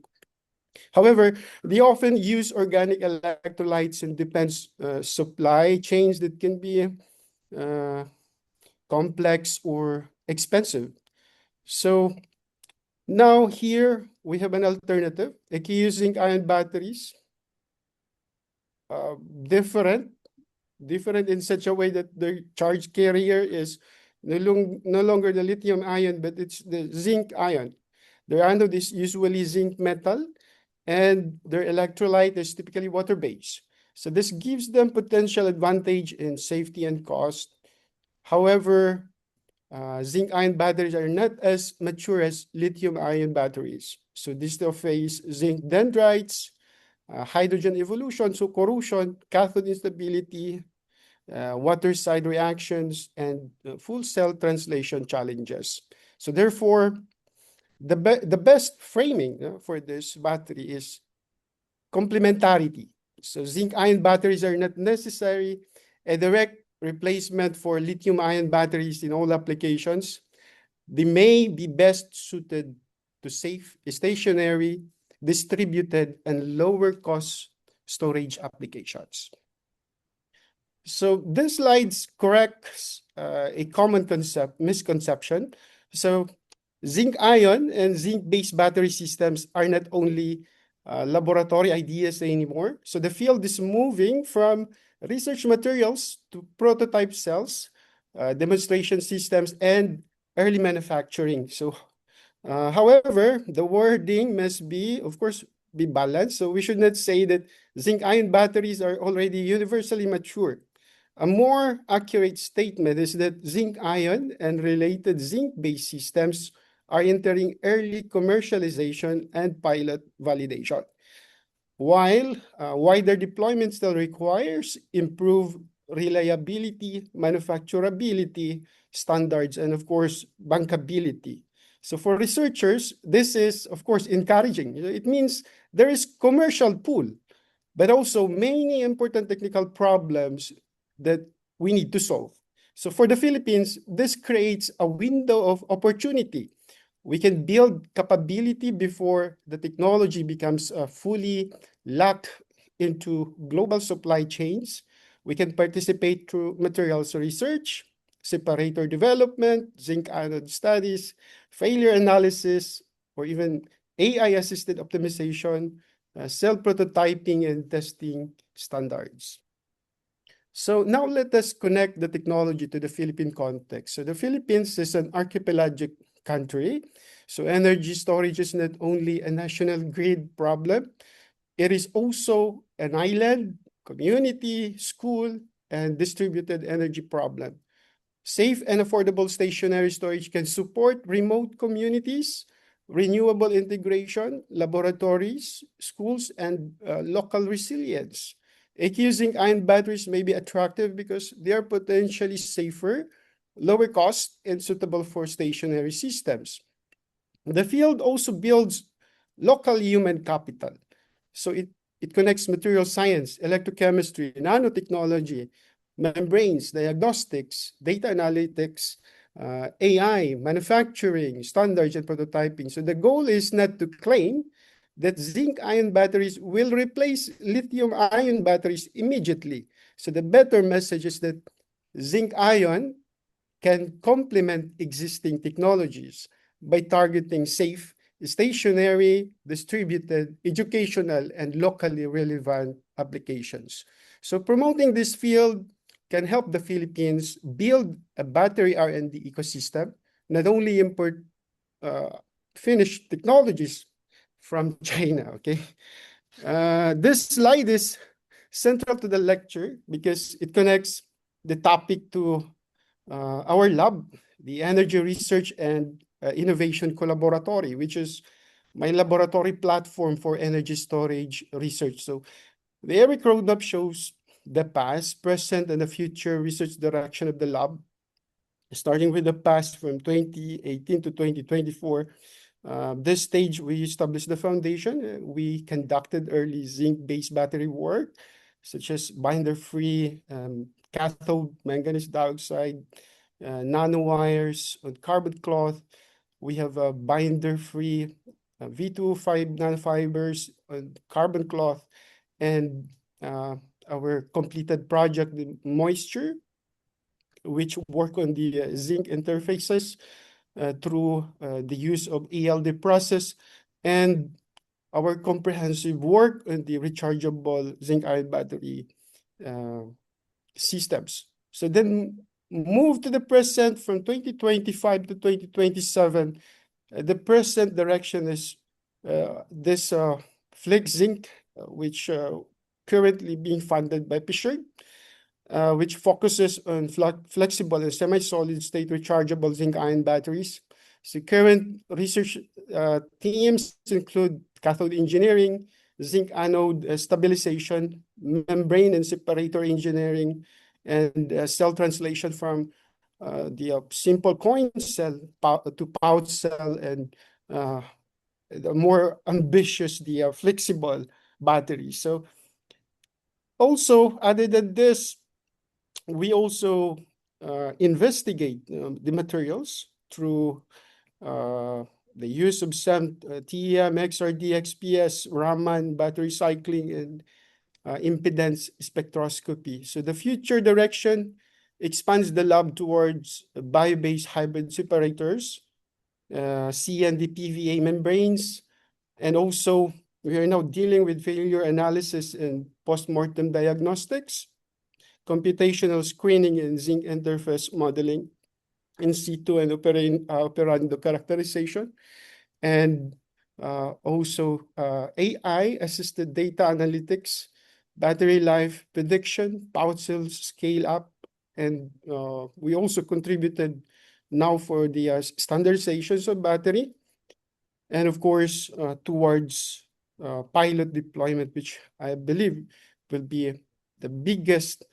However, they often use organic electrolytes and depends supply chains that can be complex or expensive. So now here we have an alternative, AQ zinc-ion batteries, different in such a way that the charge carrier is no longer the lithium ion, but it's the zinc ion. Their anode is usually zinc metal, and their electrolyte is typically water-based. So this gives them potential advantage in safety and cost. However, zinc-ion batteries are not as mature as lithium-ion batteries. So they still face zinc dendrites, hydrogen evolution, so corrosion, cathode instability, water side reactions, and full cell translation challenges. So therefore, the best framing for this battery is complementarity. So zinc-ion batteries are not necessarily a direct replacement for lithium-ion batteries in all applications. They may be best suited to safe, stationary, distributed, and lower cost storage applications. So this slide corrects a common misconception. So zinc-ion and zinc-based battery systems are not only laboratory ideas anymore. So the field is moving from research materials to prototype cells, demonstration systems, and early manufacturing. So, however, the wording must be, of course, be balanced. So we should not say that zinc-ion batteries are already universally mature. A more accurate statement is that zinc-ion and related zinc-based systems are entering early commercialization and pilot validation, while wider deployment still requires improved reliability, manufacturability standards, and of course, bankability. So for researchers, this is, of course, encouraging. It means there is commercial pool, but also many important technical problems that we need to solve. So for the Philippines, this creates a window of opportunity. We can build capability before the technology becomes fully locked into global supply chains. We can participate through materials research, separator development, zinc anode studies, failure analysis, or even AI-assisted optimization, cell prototyping and testing standards. So now let us connect the technology to the Philippine context. So the Philippines is an archipelagic country. So energy storage is not only a national grid problem, it is also an island, community, school, and distributed energy problem. Safe and affordable stationary storage can support remote communities, renewable integration, laboratories, schools, and local resilience. Zinc ion batteries may be attractive because they are potentially safer, lower cost, and suitable for stationary systems. The field also builds local human capital. So it connects material science, electrochemistry, nanotechnology, membranes, diagnostics, data analytics, AI, manufacturing, standards, and prototyping. So the goal is not to claim that zinc ion batteries will replace lithium ion batteries immediately. So the better message is that zinc ion can complement existing technologies by targeting safe, stationary, distributed, educational, and locally relevant applications. So promoting this field can help the Philippines build a battery R&D ecosystem, not only import finished technologies from China, okay? This slide is central to the lecture because it connects the topic to our lab, the Energy Research and Innovation Collaboratory, which is my laboratory platform for energy storage research. So the ERIC roadmap shows the past, present, and the future research direction of the lab, starting with the past from 2018 to 2024. This stage, we established the foundation. We conducted early zinc-based battery work, such as binder-free cathode manganese dioxide, nanowires on carbon cloth. We have a binder-free V2 nanofibers on carbon cloth, and our completed project, the moisture, which work on the zinc interfaces through the use of ALD process, and our comprehensive work on the rechargeable zinc ion battery systems. So then move to the present from 2025 to 2027. The present direction is this Flex Zinc, which currently being funded by PCIEERD, which focuses on flexible and semi-solid state rechargeable zinc ion batteries. So current research teams include cathode engineering, zinc anode stabilization, membrane and separator engineering, and cell translation from the simple coin cell to pouch cell, and the more ambitious, the flexible battery. So also, other than this, we also investigate the materials through the use of some TEM, XRD, XPS, Raman, battery cycling, and impedance spectroscopy. So the future direction expands the lab towards bio-based hybrid separators, CND PVA membranes, and also we are now dealing with failure analysis and post-mortem diagnostics, computational screening and zinc interface modeling, in situ and operando characterization, and also AI-assisted data analytics, battery life prediction, pouch cells scale up, and we also contributed now for the standardizations of battery, and of course towards pilot deployment, which I believe will be the biggest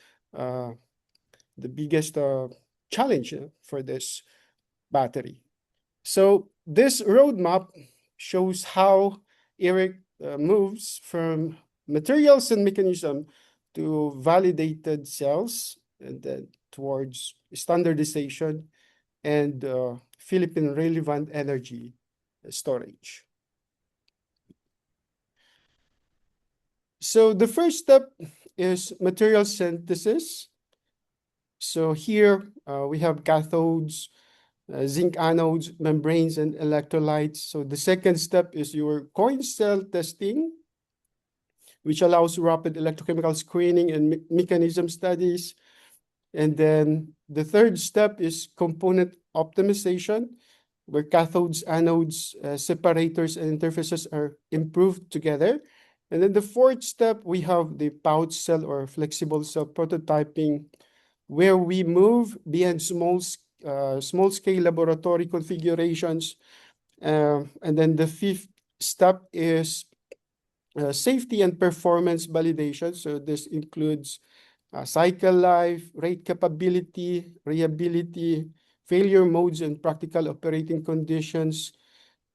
challenge for this battery. So this roadmap shows how ERIC moves from materials and mechanism to validated cells and then towards standardization and Philippine relevant energy storage. So the first step is material synthesis. So here we have cathodes, zinc anodes, membranes, and electrolytes. So the second step is your coin cell testing, which allows rapid electrochemical screening and mechanism studies. And then the third step is component optimization, where cathodes, anodes, separators, and interfaces are improved together. And then the fourth step, we have the pouch cell or flexible cell prototyping, where we move beyond small-scale laboratory configurations. And then the fifth step is safety and performance validation. So this includes cycle life, rate capability, reliability, failure modes, and practical operating conditions.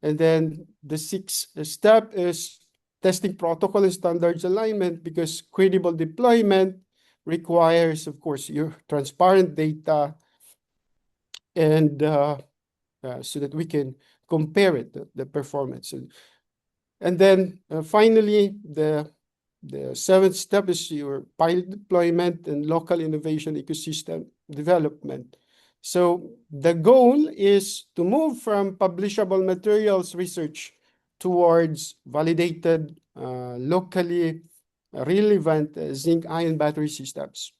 And then the sixth step is testing protocol and standards alignment, because credible deployment requires, of course, your transparent data, and so that we can compare it, the performance. And then finally, the seventh step is your pilot deployment and local innovation ecosystem development. So the goal is to move from publishable materials research towards validated, locally relevant zinc-ion battery systems.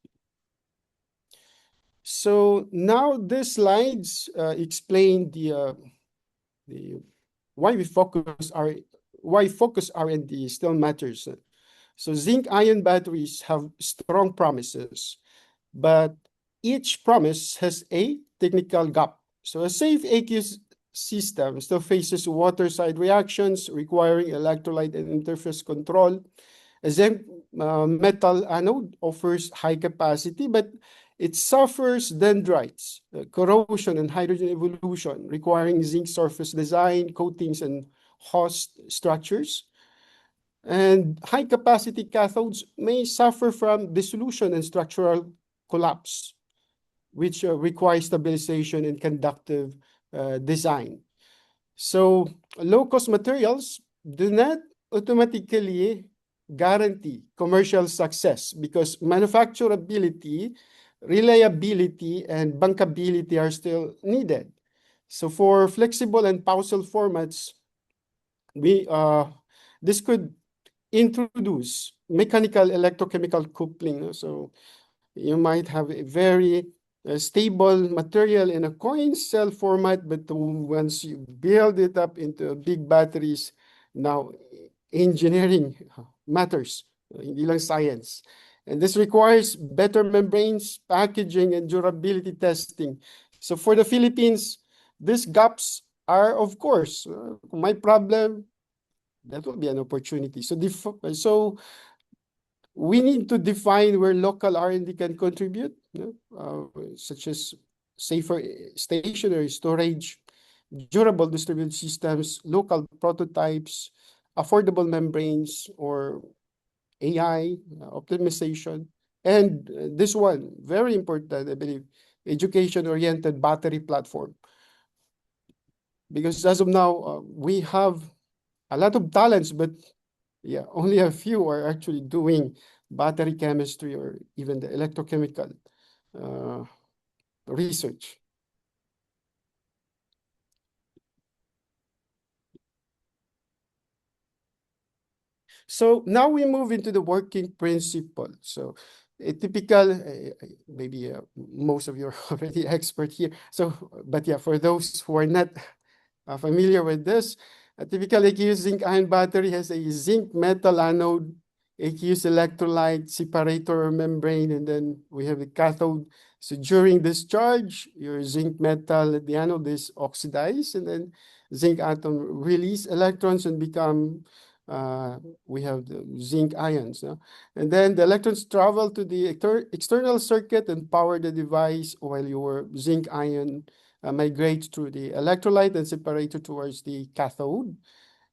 So now these slides explain the why focus R&D still matters. So zinc-ion batteries have strong promises, but each promise has a technical gap. So a safe aqueous system still faces water-side reactions requiring electrolyte and interface control. A zinc metal anode offers high capacity, but it suffers dendrites, corrosion, and hydrogen evolution, requiring zinc surface design, coatings, and host structures. And high-capacity cathodes may suffer from dissolution and structural collapse, which requires stabilization and conductive design. So low-cost materials do not automatically guarantee commercial success, because manufacturability, reliability, and bankability are still needed. So for flexible and pouch formats, this could introduce mechanical electrochemical coupling. So you might have a very stable material in a coin cell format, but once you build it up into big batteries, now engineering matters, hindi lang science. And this requires better membranes, packaging, and durability testing. So for the Philippines, these gaps are, of course, my problem. That will be an opportunity. So we need to define where local R&D can contribute, such as safer stationary storage, durable distributed systems, local prototypes, affordable membranes, or AI optimization. And this one, very important, I believe, education-oriented battery platform. Because as of now, we have a lot of talents, but yeah, only a few are actually doing battery chemistry or even the electrochemical research. So now we move into the working principle. So a typical, maybe most of you are already expert here. So, but yeah, for those who are not familiar with this, a typical aqueous zinc-ion battery has a zinc metal anode, aqueous electrolyte, separator or membrane, and then we have a cathode So during discharge, your zinc metal at the anode is oxidized, and then zinc atom release electrons and become, we have the zinc ions. No? And then the electrons travel to the external circuit and power the device, while your zinc ion migrates through the electrolyte and separator towards the cathode.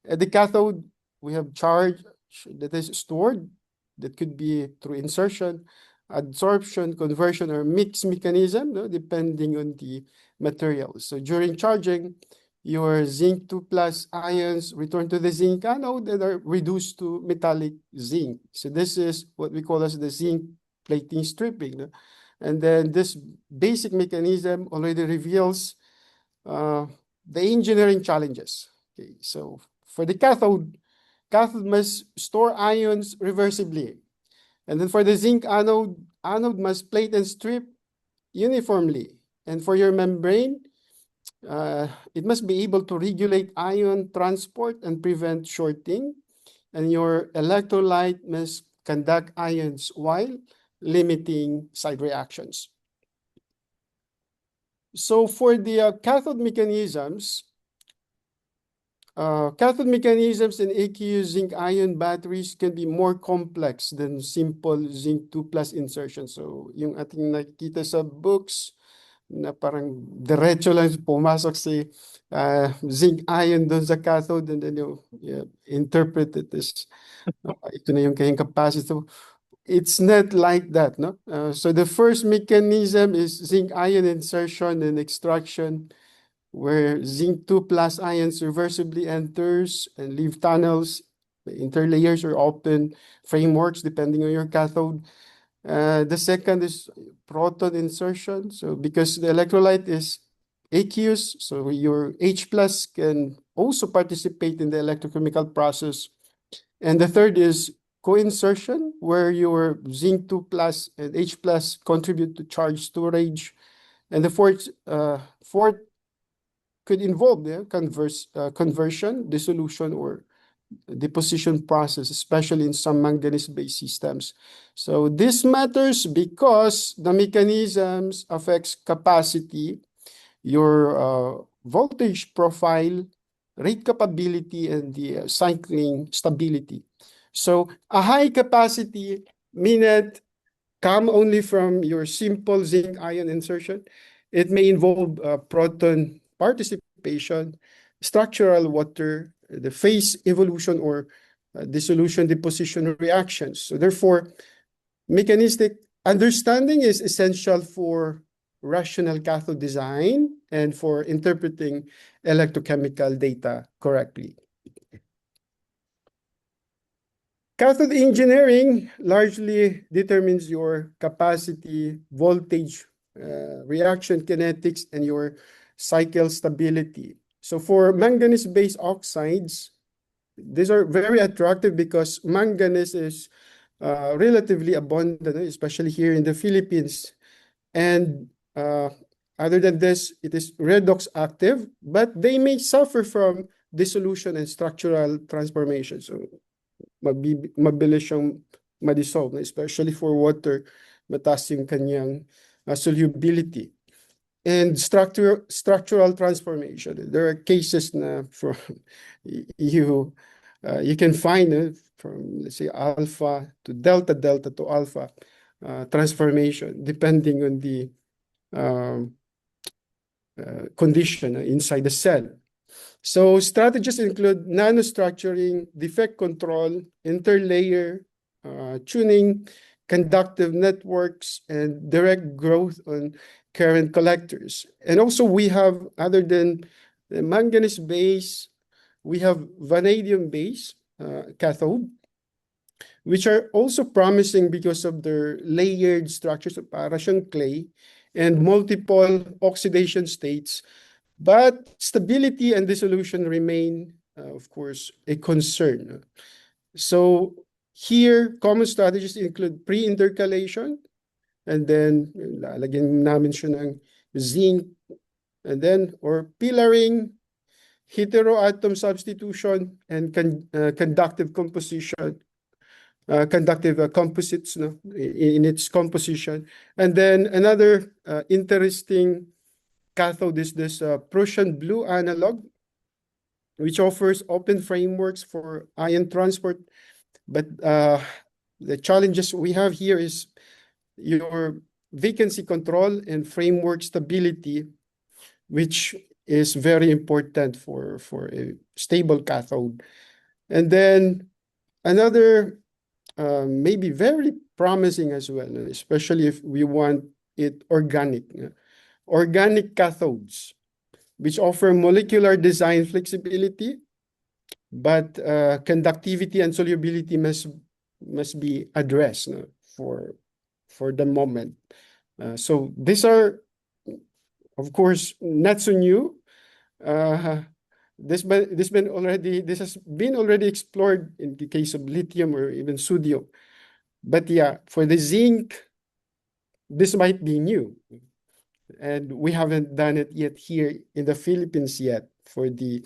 At the cathode, we have charge that is stored, that could be through insertion, adsorption, conversion, or mixed mechanism, no, depending on the material. So during charging, your zinc 2 plus ions return to the zinc anode and are reduced to metallic zinc. So this is what we call as the zinc plating stripping. No? And then this basic mechanism already reveals the engineering challenges. Okay, so for the cathode must store ions reversibly. And then for the zinc anode must plate and strip uniformly. And for your membrane, it must be able to regulate ion transport and prevent shorting. And your electrolyte must conduct ions while limiting side reactions. So for the cathode mechanisms in AQ zinc ion batteries can be more complex than simple zinc 2 plus insertion. So yung ating nakikita sa books na parang diretso lang pumasok si zinc ion doon sa cathode, and then you interpret it as ito na yung kayang capacity. So it's not like that, no? So the first mechanism is zinc ion insertion and extraction, where zinc 2 plus ions reversibly enters and leave tunnels. The interlayers or open frameworks depending on your cathode. The second is proton insertion. So because the electrolyte is aqueous, so your H plus can also participate in the electrochemical process. And the third is co-insertion, where your zinc 2 plus and H plus contribute to charge storage. And the fourth could involve the conversion, dissolution, or deposition process, especially in some manganese-based systems. So this matters because the mechanisms affects capacity, your voltage profile, rate capability, and the cycling stability. So a high capacity minute come only from your simple zinc ion insertion. It may involve proton participation, structural water, the phase evolution, or dissolution deposition reactions. So therefore, mechanistic understanding is essential for rational cathode design and for interpreting electrochemical data correctly. Cathode engineering largely determines your capacity, voltage, reaction kinetics, and your cycle stability. So for manganese-based oxides, these are very attractive because manganese is relatively abundant, especially here in the Philippines. And other than this, it is redox active, but they may suffer from dissolution and structural transformation. So mabilis siyang ma-dissolve, especially for water, mataas yung kanyang solubility. And structural transformation. There are cases na from you can find from, let's say, alpha to delta, delta to alpha transformation, depending on the condition inside the cell. So strategies include nanostructuring, defect control, interlayer tuning, conductive networks, and direct growth on current collectors. And also we have, other than the manganese base, we have vanadium base cathode, which are also promising because of their layered structures, para siyang clay, and multiple oxidation states. But stability and dissolution remain, of course, a concern. So here, common strategies include pre-intercalation, and then lalagyan namin siya ng zinc, and then, or pillaring, heteroatom substitution, and conductive composition conductive composites, no, in its composition. And then another interesting cathode is this Prussian blue analog, which offers open frameworks for ion transport. But the challenges we have here is your vacancy control and framework stability, which is very important for a stable cathode. And then another maybe very promising as well, especially if we want it organic. Organic cathodes, which offer molecular design flexibility, but conductivity and solubility must be addressed for the moment. So these are, of course, not so new. This has been already explored in the case of lithium or even sodium. But yeah, for the zinc, this might be new. And we haven't done it yet here in the Philippines yet for the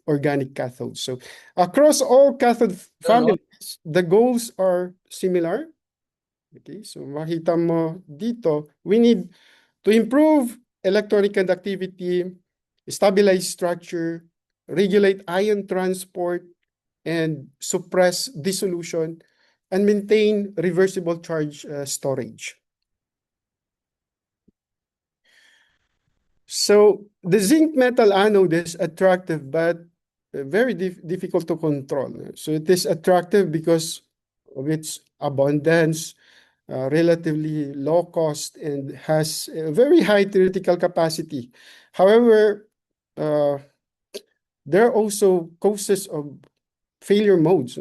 organic cathodes. So across all cathode families, the goals are similar. Okay, so makita mo dito, we need to improve electronic conductivity, stabilize structure, regulate ion transport, and suppress dissolution, and maintain reversible charge storage. So the zinc metal anode is attractive, but very difficult to control. So it is attractive because of its abundance, relatively low cost, and has a very high theoretical capacity. However, there are also causes of failure modes.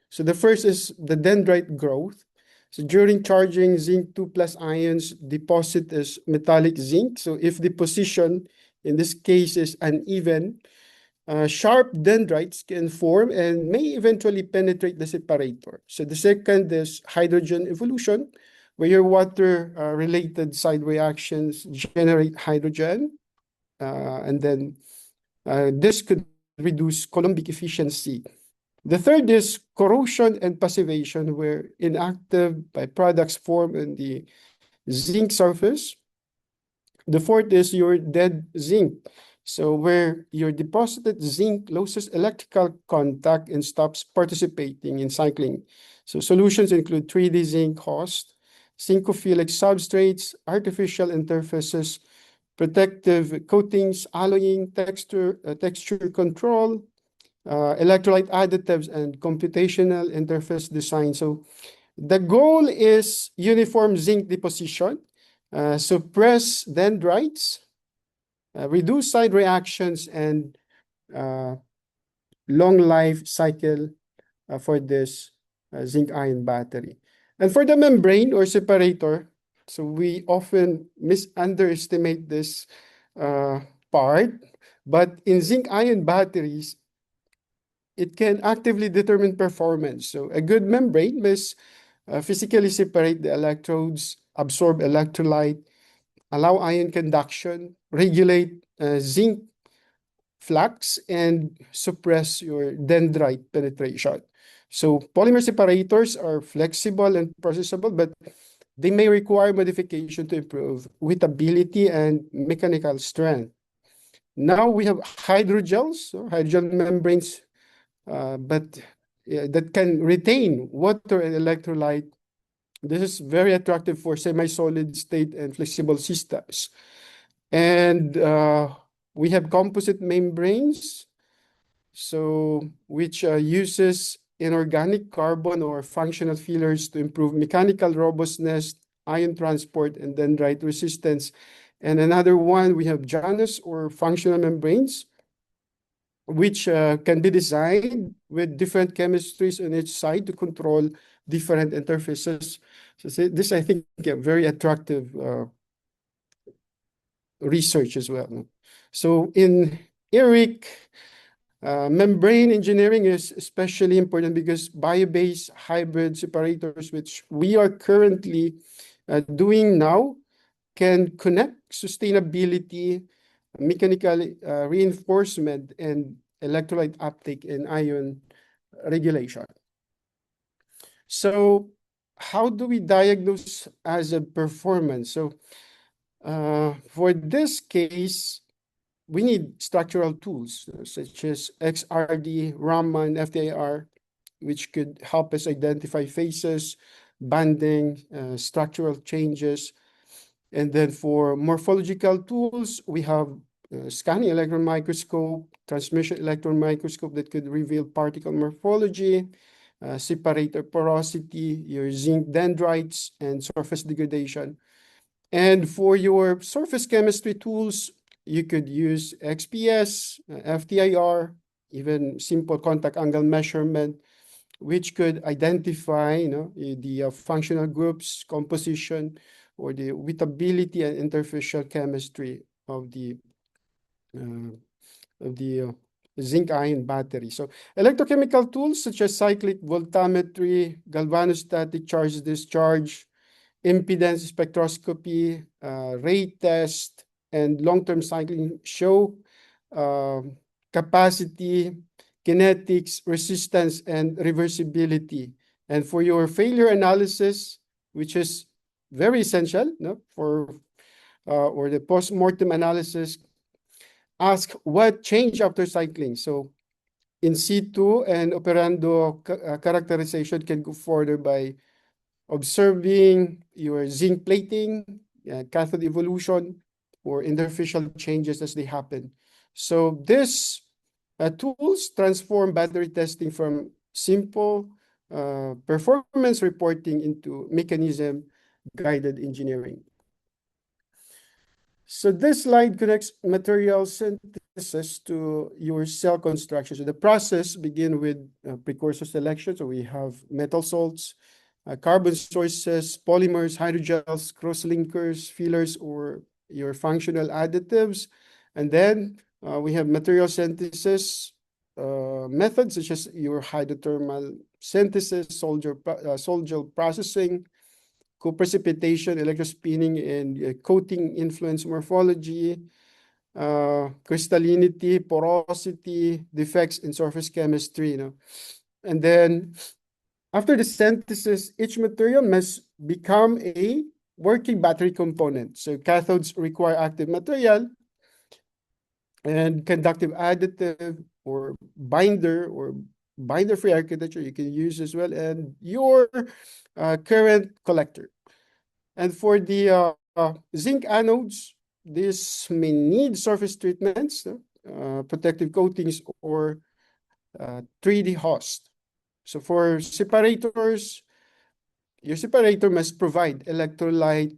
So the first is the dendrite growth. So during charging, zinc 2+ ions deposit as metallic zinc. So if the position in this case is uneven, sharp dendrites can form and may eventually penetrate the separator. So the second is hydrogen evolution, where your water-related side reactions generate hydrogen. And then this could reduce Coulombic efficiency. The third is corrosion and passivation, where inactive byproducts form on the zinc surface. The fourth is your dead zinc, so where your deposited zinc loses electrical contact and stops participating in cycling. So solutions include 3D zinc host, zincophilic substrates, artificial interfaces, protective coatings, alloying, texture control, electrolyte additives, and computational interface design. So the goal is uniform zinc deposition, suppress dendrites, reduce side reactions, and long life cycle for this zinc ion battery. And for the membrane or separator, so we often underestimate this part, but in zinc ion batteries, it can actively determine performance. So a good membrane must physically separate the electrodes, absorb electrolyte, allow ion conduction, regulate zinc flux, and suppress your dendrite penetration. So polymer separators are flexible and processable, but they may require modification to improve wettability and mechanical strength. Now we have hydrogels, so hydrogel membranes, but that can retain water and electrolyte. This is very attractive for semi-solid state and flexible systems. And we have composite membranes, so which uses inorganic carbon or functional fillers to improve mechanical robustness, ion transport, and dendrite resistance. And another one, we have Janus or functional membranes, which can be designed with different chemistries on each side to control different interfaces. So this, I think, very attractive research as well. So in ERIC, membrane engineering is especially important because bio-based hybrid separators, which we are currently doing now, can connect sustainability, mechanical reinforcement, and electrolyte uptake and ion regulation. So how do we diagnose as a performance? So for this case, we need structural tools such as XRD, Raman, FTIR, which could help us identify phases, banding, structural changes. And then for morphological tools, we have scanning electron microscope, transmission electron microscope that could reveal particle morphology, separator porosity, your zinc dendrites, and surface degradation. And for your surface chemistry tools, you could use XPS, FTIR, even simple contact angle measurement, which could identify, the functional groups, composition, or the wettability and interfacial chemistry of the zinc ion battery. So electrochemical tools such as cyclic voltammetry, galvanostatic charge discharge, impedance spectroscopy, rate test, and long-term cycling show capacity, kinetics, resistance, and reversibility. And for your failure analysis, which is very essential, for or the post-mortem analysis, ask what changed after cycling. So in situ and operando characterization can go further by observing your zinc plating, cathode evolution, or interfacial changes as they happen. So this tools transform battery testing from simple performance reporting into mechanism-guided engineering. So this slide connects material synthesis to your cell construction. So the process begins with precursor selection. So we have metal salts, carbon sources, polymers, hydrogels, cross-linkers, fillers, or your functional additives. And then we have material synthesis methods such as your hydrothermal synthesis, sol-gel processing, co-precipitation, electrospinning, and coating influence morphology, crystallinity, porosity, defects in surface chemistry. And then after the synthesis, each material must become a working battery component. So cathodes require active material and conductive additive or binder-free architecture you can use as well, and your current collector. And for the zinc anodes, this may need surface treatments, protective coatings, or 3D host. So for separators, your separator must provide electrolyte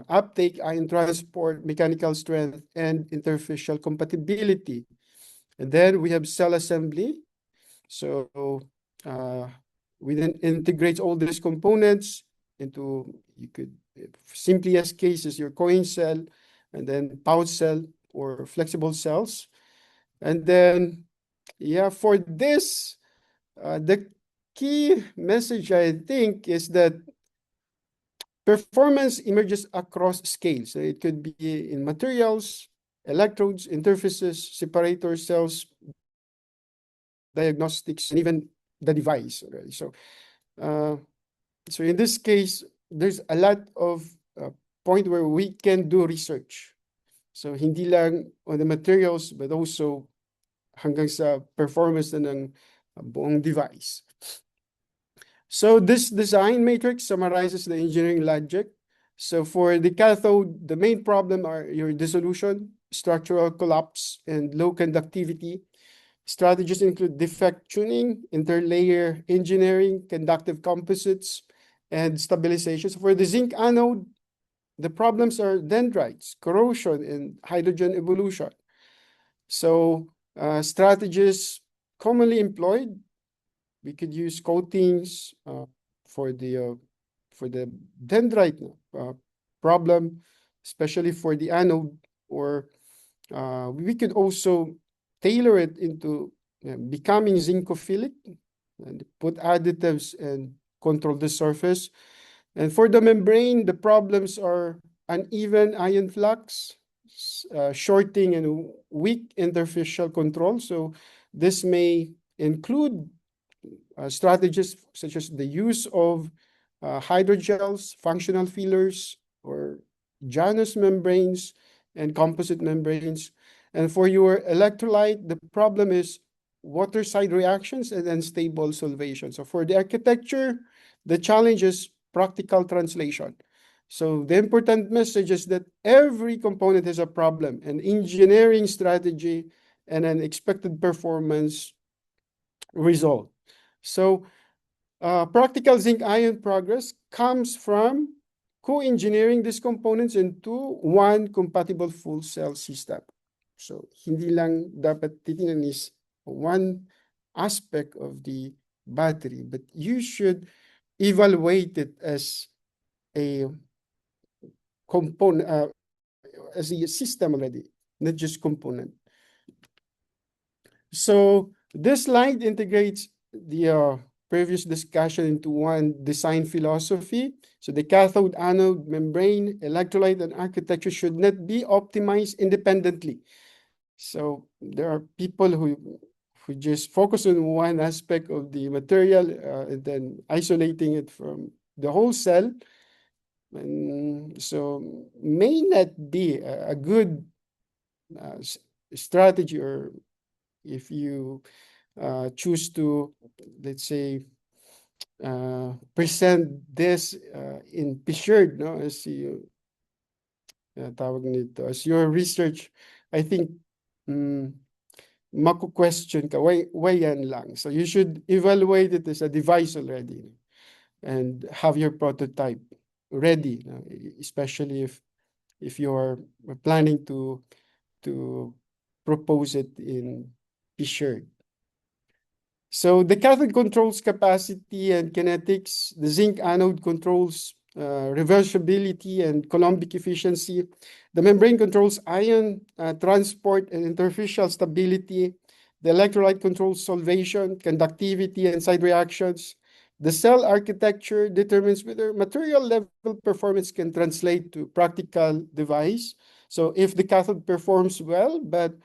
uptake, ion transport, mechanical strength, and interfacial compatibility. And then we have cell assembly. So we then integrate all these components into, you could simply as cases, your coin cell, and then pouch cell or flexible cells. And then, for this, the key message, I think, is that performance emerges across scales. So it could be in materials, electrodes, interfaces, separators, cells, diagnostics, and even the device already. So, so in this case, there's a lot of point where we can do research. So hindi lang on the materials, but also hanggang sa performance na ng buong device. So this design matrix summarizes the engineering logic. So for the cathode, the main problem are your dissolution, structural collapse, and low conductivity. Strategies include defect tuning, interlayer engineering, conductive composites, and stabilization. So for the zinc anode, the problems are dendrites, corrosion, and hydrogen evolution. So strategies commonly employed, we could use coatings for the dendrite problem, especially for the anode, or we could also tailor it into becoming zincophilic and put additives and control the surface. And for the membrane, the problems are uneven ion flux, shorting, and weak interfacial control. So this may include strategies such as the use of hydrogels, functional fillers, or Janus membranes and composite membranes. And for your electrolyte, the problem is water side reactions and unstable solvation. So for the architecture, the challenge is practical translation. So the important message is that every component has a problem, an engineering strategy, and an expected performance result. So practical zinc ion progress comes from co-engineering these components into one compatible full cell system. So hindi lang dapat titingnan is one aspect of the battery, but you should evaluate it as a component, as a system already, not just component. So this slide integrates the previous discussion into one design philosophy. So the cathode anode membrane, electrolyte, and architecture should not be optimized independently. So there are people who just focus on one aspect of the material and then isolating it from the whole cell. And so may not be a good strategy, or if you choose to, let's say, present this in PCIEERD, no, as you tawag nito, as your research, I think maku-question ka, why yan lang? So you should evaluate it as a device already and have your prototype ready, especially if you're planning to propose it in PCIEERD. So the cathode controls capacity and kinetics. The zinc anode controls reversibility and Coulombic efficiency. The membrane controls ion transport and interfacial stability. The electrolyte controls solvation, conductivity, and side reactions. The cell architecture determines whether material level performance can translate to practical device. So if the cathode performs well, but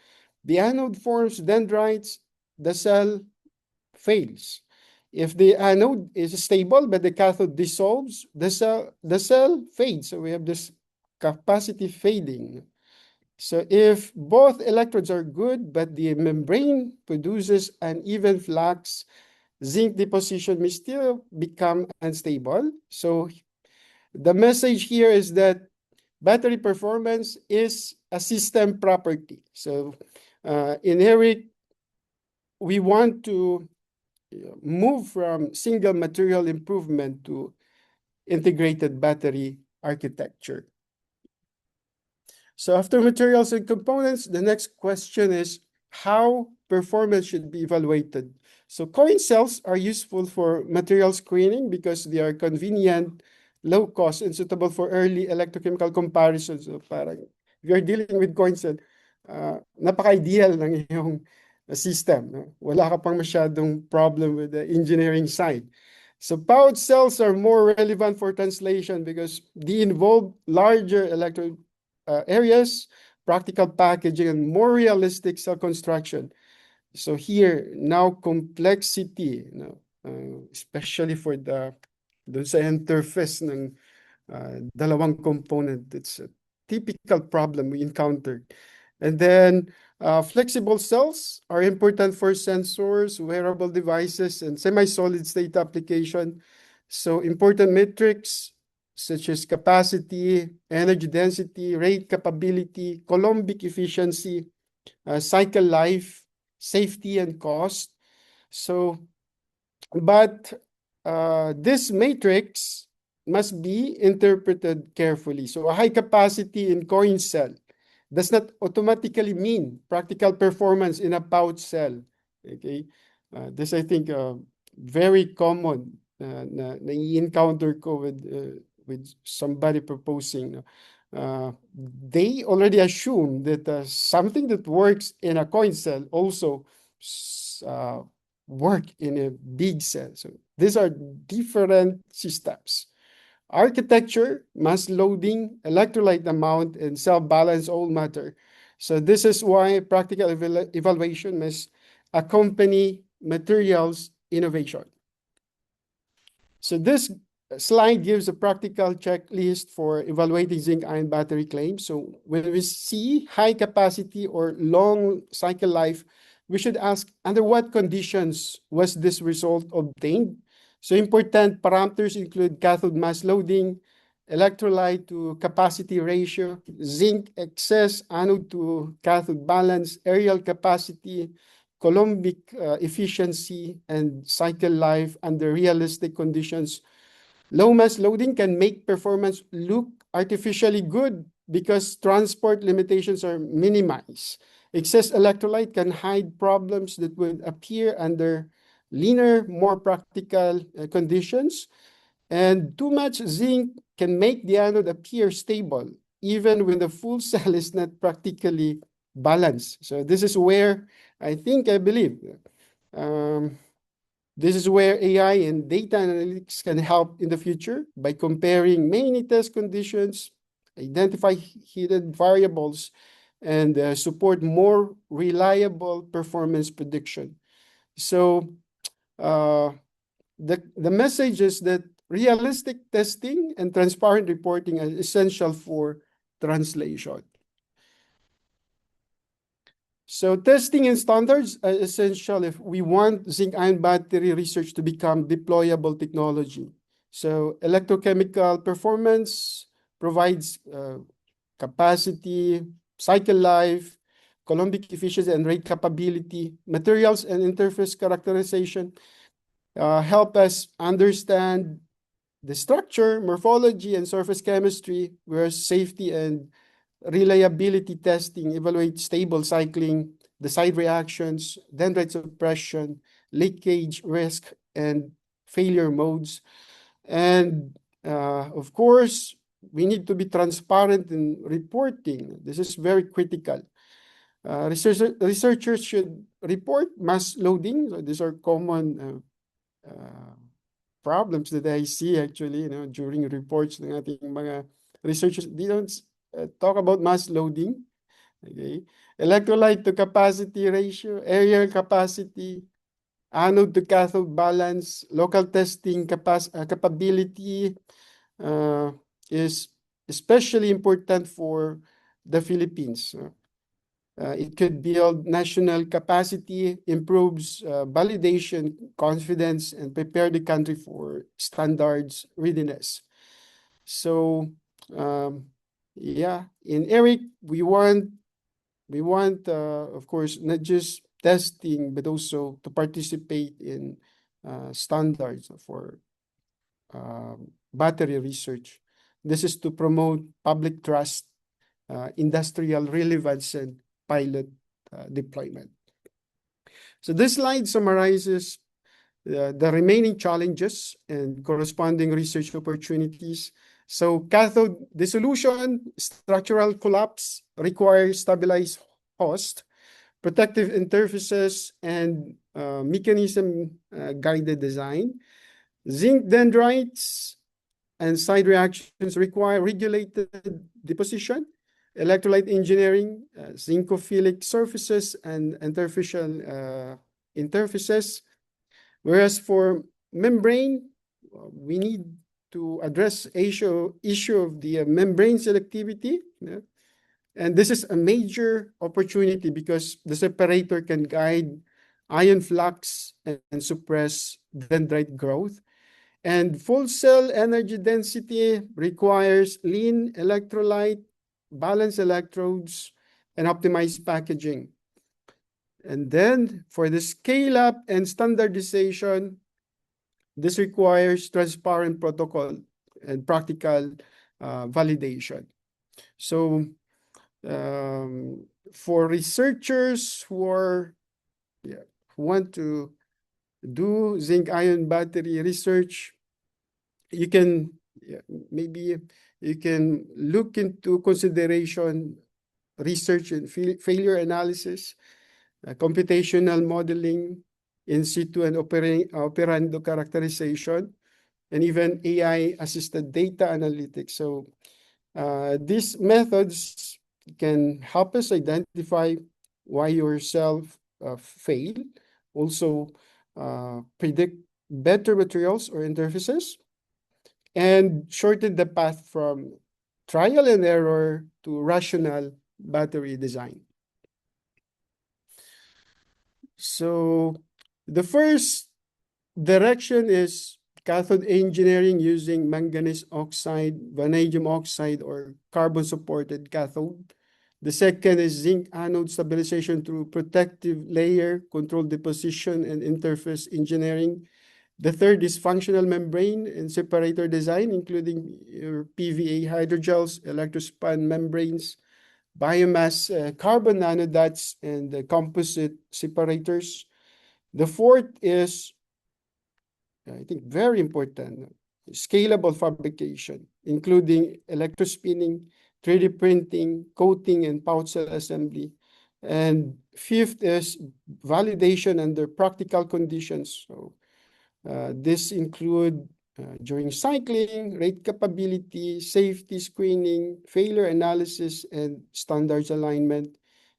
the anode forms dendrites, the cell fails. If the anode is stable, but the cathode dissolves, the cell fades. So we have this capacity fading. So if both electrodes are good, but the membrane produces uneven flux, zinc deposition may still become unstable. So the message here is that battery performance is a system property. So in HERIC, we want to move from single material improvement to integrated battery architecture. So after materials and components, the next question is how performance should be evaluated. So coin cells are useful for material screening because they are convenient, low cost, and suitable for early electrochemical comparisons. So parang if you're dealing with coin cell, napaka-ideal ng iyong system. No? Wala ka pang masyadong problem with the engineering side. So pouch cells are more relevant for translation because they involve larger electrode areas, practical packaging, and more realistic cell construction. So here, now complexity, especially for the sa interface ng dalawang component, it's a typical problem we encountered. And then flexible cells are important for sensors, wearable devices, and semi-solid state application. So important metrics such as capacity, energy density, rate capability, Coulombic efficiency, cycle life, safety, and cost. So, but this matrix must be interpreted carefully. So a high capacity in coin cell does not automatically mean practical performance in a pouch cell. Okay, this I think very common na encounter ko with somebody proposing. They already assume that something that works in a coin cell also work in a big cell. So these are different systems. Architecture, mass loading, electrolyte amount, and cell balance all matter. So this is why practical evaluation must accompany materials innovation. So this slide gives a practical checklist for evaluating zinc-ion battery claims. So when we see high capacity or long cycle life, we should ask under what conditions was this result obtained? So important parameters include cathode mass loading, electrolyte to capacity ratio, zinc excess, anode to cathode balance, areal capacity, Coulombic efficiency, and cycle life under realistic conditions. Low mass loading can make performance look artificially good because transport limitations are minimized. Excess electrolyte can hide problems that would appear under leaner, more practical conditions. And too much zinc can make the anode appear stable, even when the full cell is not practically balanced. So this is where I believe, this is where AI and data analytics can help in the future by comparing many test conditions, identify hidden variables, and support more reliable performance prediction. So the message is that realistic testing and transparent reporting are essential for translation. So testing and standards are essential if we want zinc-ion battery research to become deployable technology. So electrochemical performance provides capacity, cycle life, Coulombic efficiency, and rate capability. Materials and interface characterization help us understand the structure, morphology, and surface chemistry, whereas safety and reliability testing evaluate stable cycling, the side reactions, dendrite suppression, leakage risk, and failure modes. And of course, we need to be transparent in reporting. This is very critical. Researchers should report mass loading. So these are common problems that I see actually, during reports ng ating mga researchers. They don't talk about mass loading. Okay, electrolyte to capacity ratio, areal capacity, anode to cathode balance, local testing capability is especially important for the Philippines. It could build national capacity, improves validation, confidence, and prepare the country for standards readiness. So, in ERIC, we want, of course, not just testing, but also to participate in standards for battery research. This is to promote public trust, industrial relevance, and pilot deployment. So this slide summarizes the remaining challenges and corresponding research opportunities. So cathode dissolution, structural collapse requires stabilized host, protective interfaces, and mechanism guided design. Zinc dendrites and side reactions require regulated deposition, electrolyte engineering, zincophilic surfaces, and interfacial interfaces. Whereas for membrane, we need to address issue of the membrane selectivity. And this is a major opportunity because the separator can guide ion flux and suppress dendrite growth. And full cell energy density requires lean electrolyte, balanced electrodes, and optimized packaging. And then for the scale-up and standardization, this requires transparent protocol and practical validation. So for researchers who want to do zinc-ion battery research, you can maybe you can look into consideration research and failure analysis, computational modeling, in situ and operando characterization, and even AI-assisted data analytics. So these methods can help us identify why your cell failed. Also, predict better materials or interfaces, and shorten the path from trial and error to rational battery design. So the first direction is cathode engineering using manganese oxide, vanadium oxide, or carbon-supported cathode. The second is zinc anode stabilization through protective layer, controlled deposition, and interface engineering. The third is functional membrane and separator design, including your PVA hydrogels, electrospun membranes, biomass carbon nanodots, and the composite separators. The fourth is, I think, very important, scalable fabrication, including electrospinning, 3D printing, coating, and pouch cell assembly. And fifth is validation under practical conditions. So this include during cycling, rate capability, safety screening, failure analysis, and standards alignment.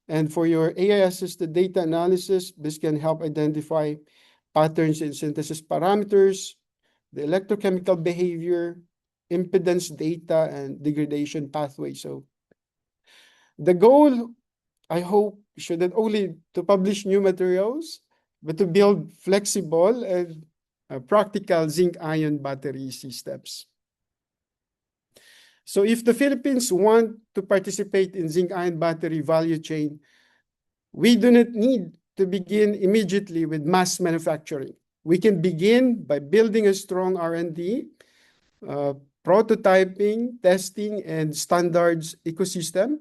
And for your AI-assisted data analysis, this can help identify patterns in synthesis parameters, the electrochemical behavior, impedance data, and degradation pathway. So the goal, I hope, shouldn't only to publish new materials, but to build flexible and practical zinc-ion battery systems. So if the Philippines want to participate in zinc-ion battery value chain, we do not need to begin immediately with mass manufacturing. We can begin by building a strong R&D, prototyping, testing, and standards ecosystem.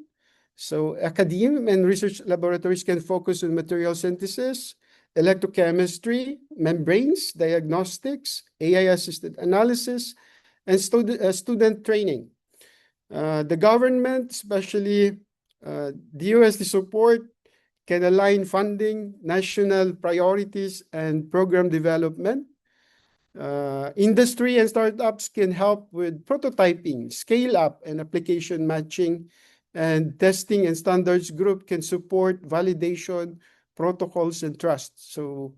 So academia and research laboratories can focus on material synthesis, electrochemistry, membranes, diagnostics, AI-assisted analysis, and student training. The government, especially DOST support, can align funding, national priorities, and program development. Industry and startups can help with prototyping, scale up, and application matching. And testing and standards group can support validation, protocols, and trust. So,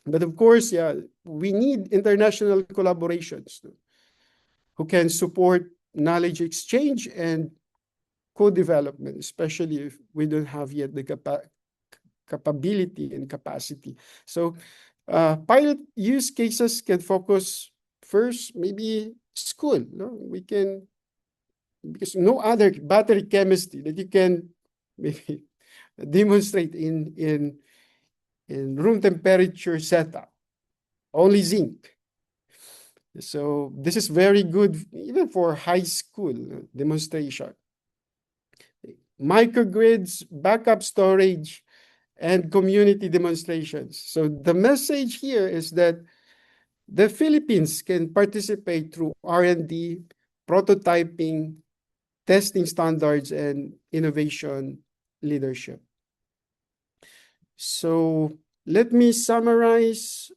but of course, yeah, we need international collaborations who can support knowledge exchange and co-development, especially if we don't have yet the capability and capacity. So pilot use cases can focus first, maybe school. No? We can, because no other battery chemistry that you can maybe demonstrate in room temperature setup, only zinc. So this is very good even for high school demonstration. Microgrids, backup storage, and community demonstrations. So the message here is that the Philippines can participate through R&D, prototyping, testing standards, and innovation leadership. So let me summarize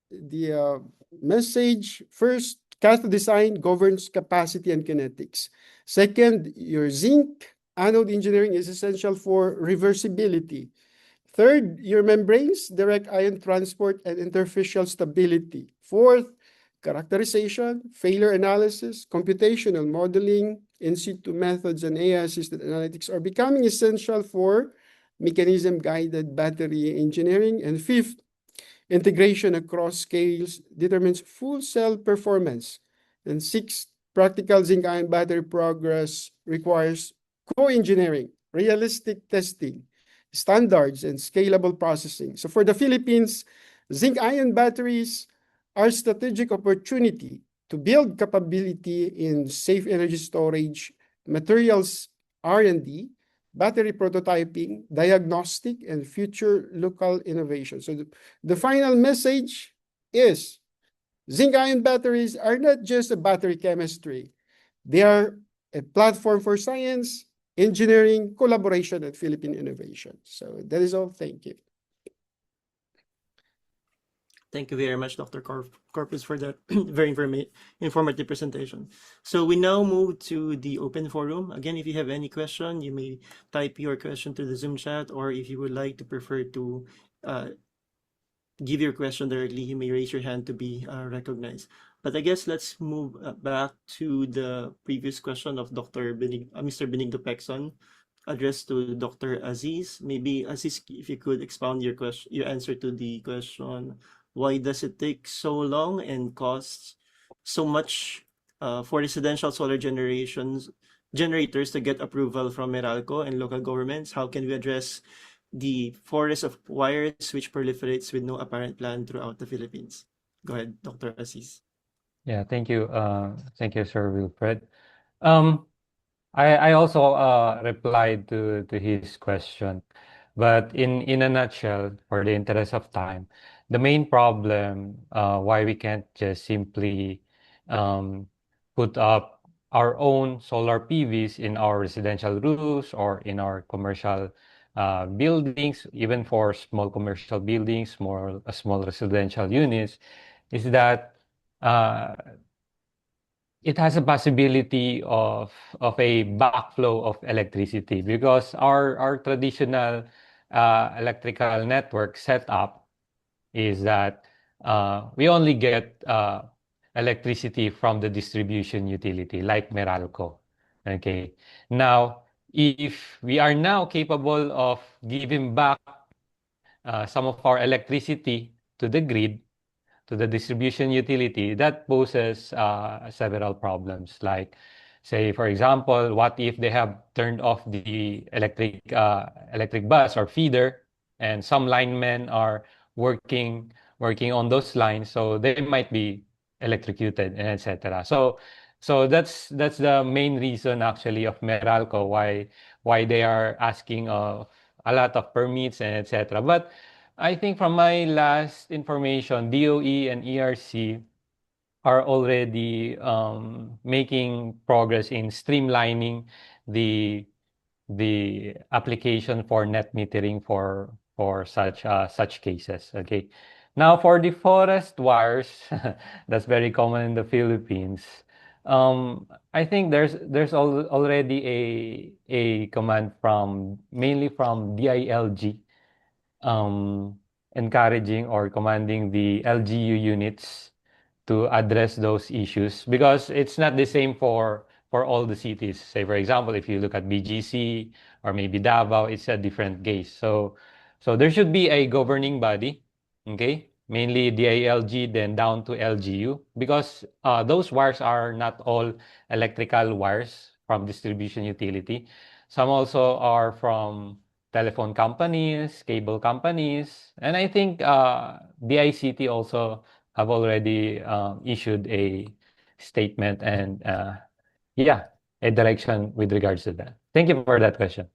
the message. First, cathode design governs capacity and kinetics. Second, your zinc anode engineering is essential for reversibility. Third, your membranes, direct ion transport, and interfacial stability. Fourth, characterization, failure analysis, computational modeling, in situ methods, and AI-assisted analytics are becoming essential for mechanism-guided battery engineering. And fifth, integration across scales determines full cell performance. And sixth, practical zinc-ion battery progress requires co-engineering, realistic testing, standards, and scalable processing. So for the Philippines, zinc-ion batteries are strategic opportunity to build capability in safe energy storage, materials R&D, battery prototyping, diagnostic, and future local innovation. So the final message is zinc-ion batteries are not just a battery chemistry. They are a platform for science, engineering, collaboration, and Philippine innovation. So that is all. Thank you. Thank you very much, Dr. Corpuz, for that very informative presentation. So we now move to the open forum. Again, if you have any question, you may type your question to the Zoom chat, or if you would like to prefer to give your question directly, you may raise your hand to be recognized. But I guess let's move back to the previous question of Mr. Benigno Pecson, addressed to Dr. Aziz. Maybe Aziz, if you could expound your answer to the question, why does it take so long and costs so much for residential solar generators to get approval from Meralco and local governments? How can we address the forest of wires which proliferates with no apparent plan throughout the Philippines? Go ahead, Dr. Aziz. Yeah, thank you. Thank you, Sir Wilfred. Um, I also replied to his question, but in a nutshell, for the interest of time, the main problem why we can't just simply um, put up our own solar PVs in our residential roofs or in our commercial buildings, even for small commercial buildings, small residential units, is that uh, it has a possibility of a backflow of electricity because our traditional electrical network setup is that we only get electricity from the distribution utility like Meralco. Okay. Now, if we are now capable of giving back some of our electricity to the grid, to the distribution utility, that poses several problems. Like, say, for example, what if they have turned off the electric bus or feeder, and some linemen are working on those lines, so they might be electrocuted and etc. So that's the main reason actually of Meralco why they are asking of a lot of permits and etc. But I think from my last information, DOE and ERC are already making progress in streamlining the the application for net metering for such cases. Okay. Now for the forest wires, that's very common in the Philippines. I think already a command from mainly from DILG encouraging or commanding the LGU units to address those issues because it's not the same for all the cities. Say for example, if you look at BGC or maybe Davao, it's a different case. So there should be a governing body, okay? Mainly DILG, then down to LGU, because those wires are not all electrical wires from distribution utility. Some also are from telephone companies, cable companies, and I think DICT also have already issued a statement and yeah, a direction with regards to that. Thank you for that question.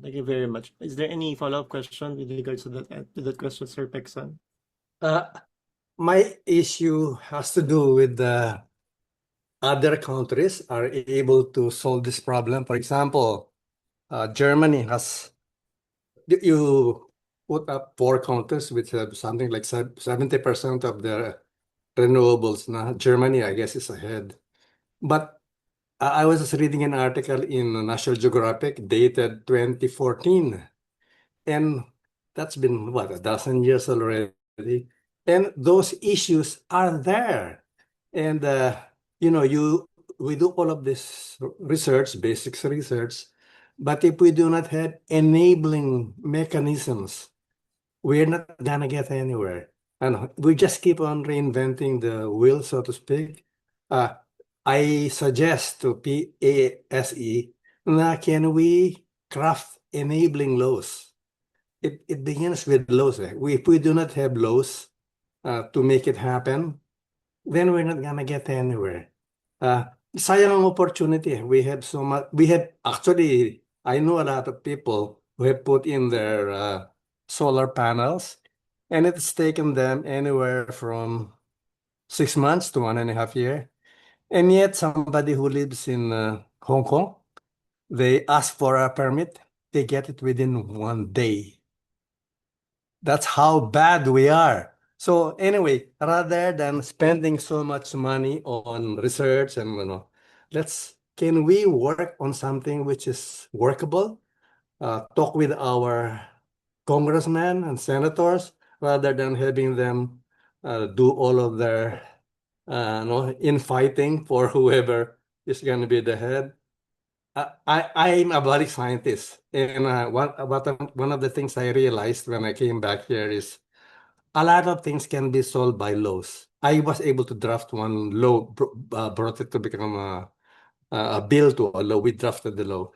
Thank you very much. Is there any follow-up question with regards to that question, Sir Pecson? My issue has to do with the other countries are able to solve this problem. For example, Germany has, you put up 4 countries which have something like 70% of their renewables. Now, Germany, I guess, is ahead. But I was just reading an article in National Geographic dated 2014, and that's been, what, a dozen years already. And those issues are there. And, we do all of this research, basics research, but if we do not have enabling mechanisms, we're not gonna get anywhere. And we just keep on reinventing the wheel, so to speak. I suggest to PASE, can we craft enabling laws? It begins with laws. If we do not have laws to make it happen, then we're not gonna get anywhere. Sayang ang opportunity. We have so much. Actually, I know a lot of people who have put in their solar panels, and it's taken them anywhere from 6 months to 1.5 years. And yet somebody who lives in Hong Kong, they ask for a permit, they get it within 1 day. That's how bad we are. So anyway, rather than spending so much money on research and can we work on something which is workable? Talk with our congressmen and senators. rather than having them do all of their infighting for whoever is going to be the head. I'm a body scientist, and one of the things I realized when I came back here is a lot of things can be solved by laws. I was able to draft one law, brought it to become a bill to a law. We drafted the law.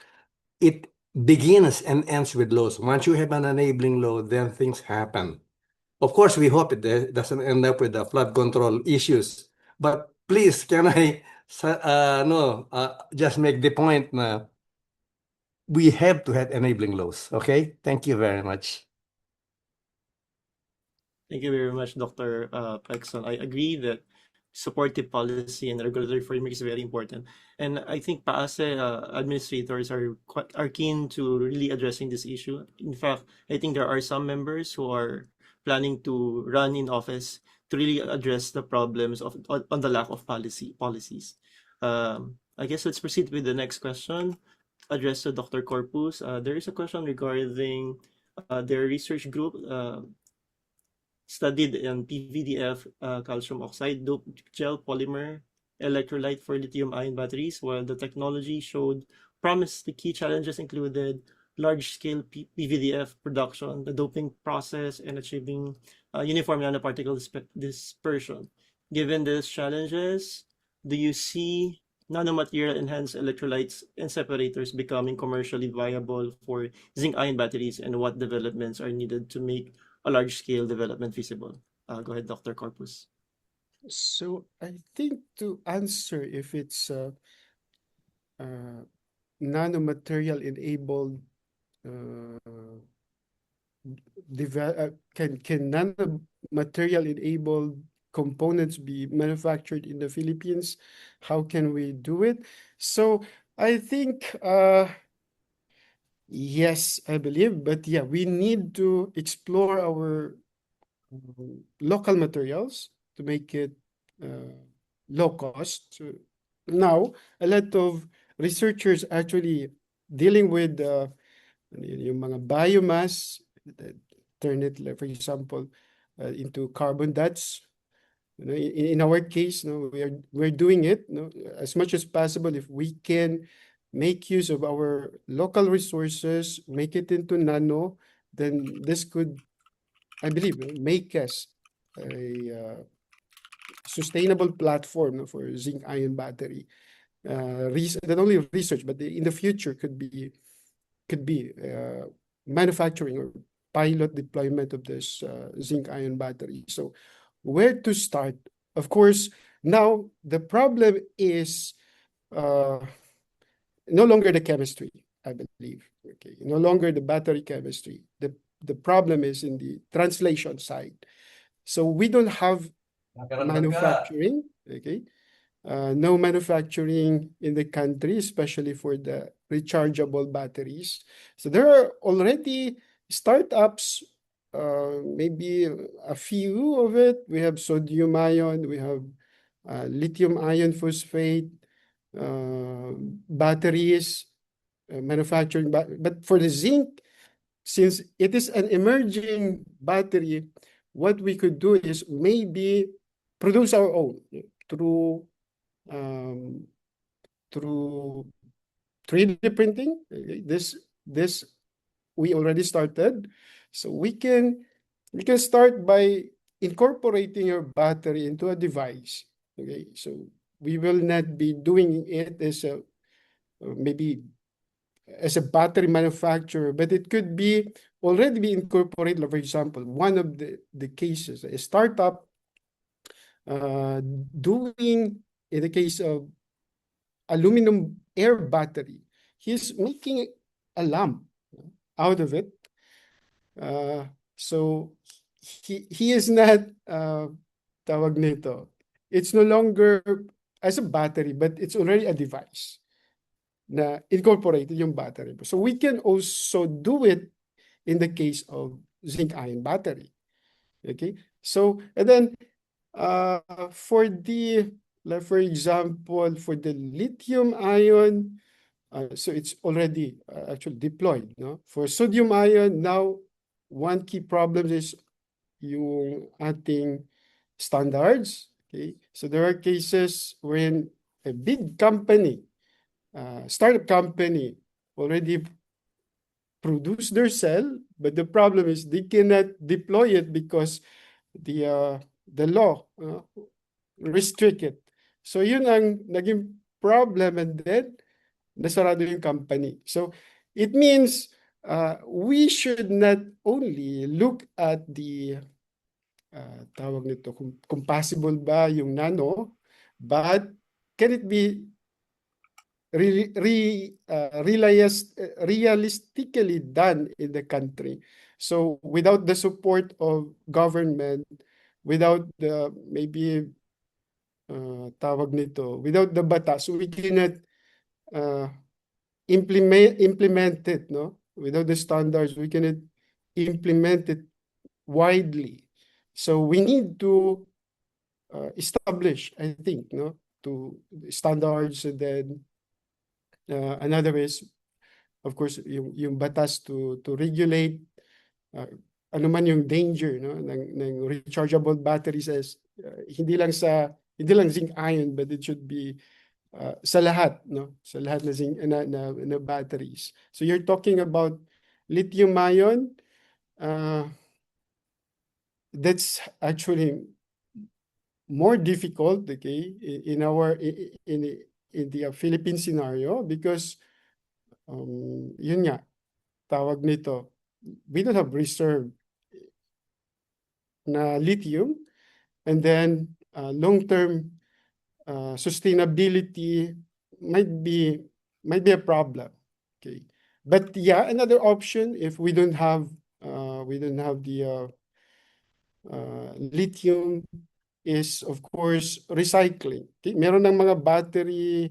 It begins and ends with laws. Once you have an enabling law, then things happen. Of course, we hope it doesn't end up with the flood control issues. But please, can I just make the point na we have to have enabling laws. Okay? Thank you very much. Thank you very much, Dr. Pexon. I agree that supportive policy and regulatory framework is very important. And I think PAASE administrators are keen to really addressing this issue. In fact, I think there are some members who are planning to run in office to really address the problems on the lack of policies. I guess let's proceed with the next question addressed to Dr. Corpuz. There is a question regarding their research group studied in PVDF, calcium oxide, doped gel polymer electrolyte for lithium-ion batteries. While the technology showed promise, the key challenges included large-scale PVDF production, the doping process, and achieving uniform nanoparticle dispersion. Given these challenges, do you see nanomaterial enhanced electrolytes and separators becoming commercially viable for zinc-ion batteries, and what developments are needed to make a large-scale development feasible? Go ahead, Dr. Corpuz. So I think to answer if it's nanomaterial enabled can nanomaterial enabled components be manufactured in the Philippines? How can we do it? So I think yes, I believe, but yeah, we need to explore our local materials to make it low cost. So now, a lot of researchers actually dealing with yung mga biomass, turn it, like, for example, into carbon. That's, you know, in our case, you know, we're doing it, you know, as much as possible. If we can make use of our local resources, make it into nano, then this could, I believe, make us a sustainable platform for zinc-ion battery. Not only research, but in the future could be manufacturing or pilot deployment of this zinc-ion battery. So where to start? Of course, now the problem is no longer the chemistry, I believe. Okay, no longer the battery chemistry. The problem is in the translation side. So we don't have manufacturing, okay? No manufacturing in the country, especially for the rechargeable batteries. So there are already startups, maybe a few of it. We have sodium ion, we have lithium ion phosphate batteries manufacturing. But for the zinc, since it is an emerging battery, what we could do is maybe produce our own through 3D printing. This we already started, so we can start by incorporating your battery into a device. Okay, so we will not be doing it as a maybe as a battery manufacturer, but it could be already be incorporated. For example, one of the cases, a startup doing, in the case of aluminum air battery, he's making a lamp out of it. So he is not tawag nito. It's no longer as a battery, but it's already a device na incorporated yung battery. So we can also do it in the case of zinc-ion battery. Okay, so and then for the, like, for example, for the lithium ion, so it's already actually deployed. No, for sodium ion, now one key problem is yung ating standards. Okay? So there are cases when a big company, startup company, already produce their cell, but the problem is they cannot deploy it because the law restrict it. So yun ang naging problem, and then nasarado yung company. So it means we should not only look at the tawag nito, kung possible ba yung nano, but can it be realistically done in the country? So without the support of government, without the maybe tawag nito, without the batas, we cannot implement it, no? Without the standards, we cannot implement it widely. So we need to establish, I think, no, to standards, and then another is, of course, yung batas to regulate ano man yung danger, no, ng rechargeable batteries, as hindi lang zinc ion, but it should be sa lahat, no, sa lahat na zinc na batteries. So you're talking about lithium ion, that's actually more difficult, okay, in the Philippine scenario, because yun nga, tawag nito, we don't have reserve na lithium, and then long-term sustainability might be a problem. Okay, but yeah, another option, if we don't have the lithium, is of course recycling. Okay? Meron ng mga battery,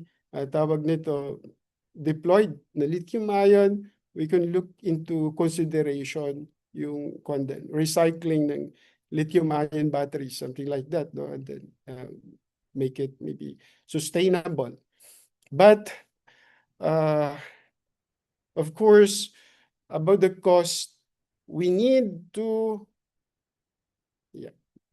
tawag nito, deployed na lithium ion, we can look into consideration yung recycling ng lithium ion batteries, something like that, no? And then make it maybe sustainable. But of course, about the cost, we need to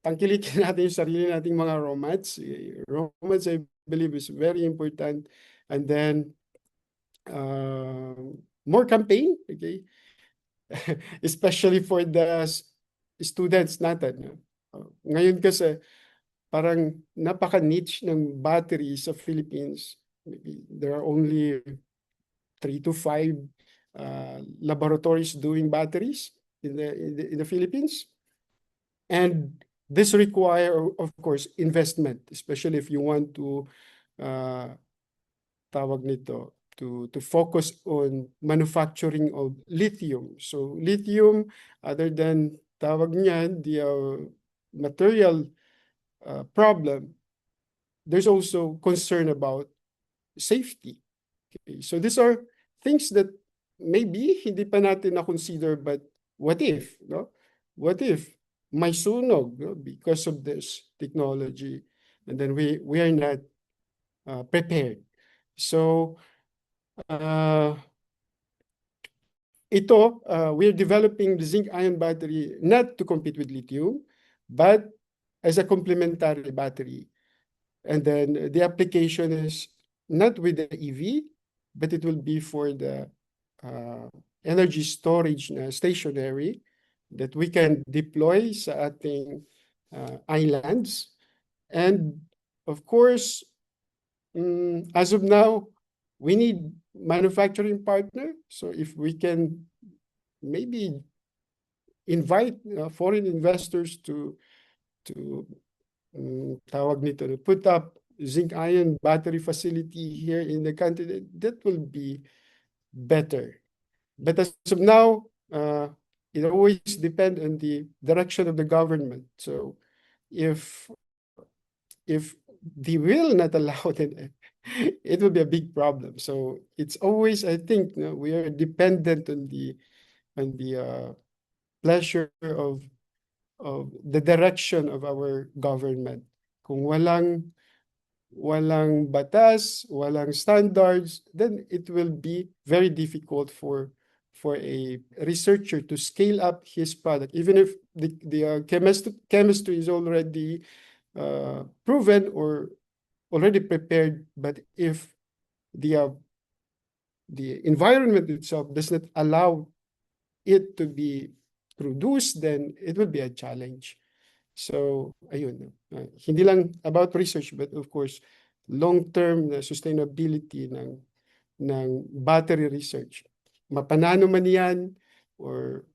tangkilikin natin yung sarili nating mga raw mats. Raw mats, I believe, is very important. And then more campaign, okay? Especially for the students natin. Ngayon kasi parang napaka-niche ng battery sa Philippines. Maybe there are only 3 to 5 laboratories doing batteries in the Philippines. And this require, of course, investment, especially if you want to tawag nito, to focus on manufacturing of lithium. So lithium, other than tawag niyan, the material problem, there's also concern about safety. Okay. So these are things that maybe hindi pa natin na-consider, but what if, no? What if may sunog, no, because of this technology, and then we are not prepared. So we're developing the zinc ion battery not to compete with lithium, but as a complementary battery. And then the application is not with the EV, but it will be for the energy storage stationary that we can deploy sa ating islands. And of course, as of now, we need manufacturing partner. So if we can maybe invite foreign investors to tawag nito, to put up zinc ion battery facility here in the country, that will be better. But as of now, it always depends on the direction of the government. So if they will not allow it, it will be a big problem. So it's always, I think, we are dependent on the pleasure of the direction of our government. Kung walang batas, walang standards, then it will be very difficult for for a researcher to scale up his product, even if the chemistry is already proven or already prepared, but if the environment itself does not allow it to be produced, then it will be a challenge. So, ayun. Hindi lang about research, but of course, long-term sustainability ng battery research. Mapanano man yan, or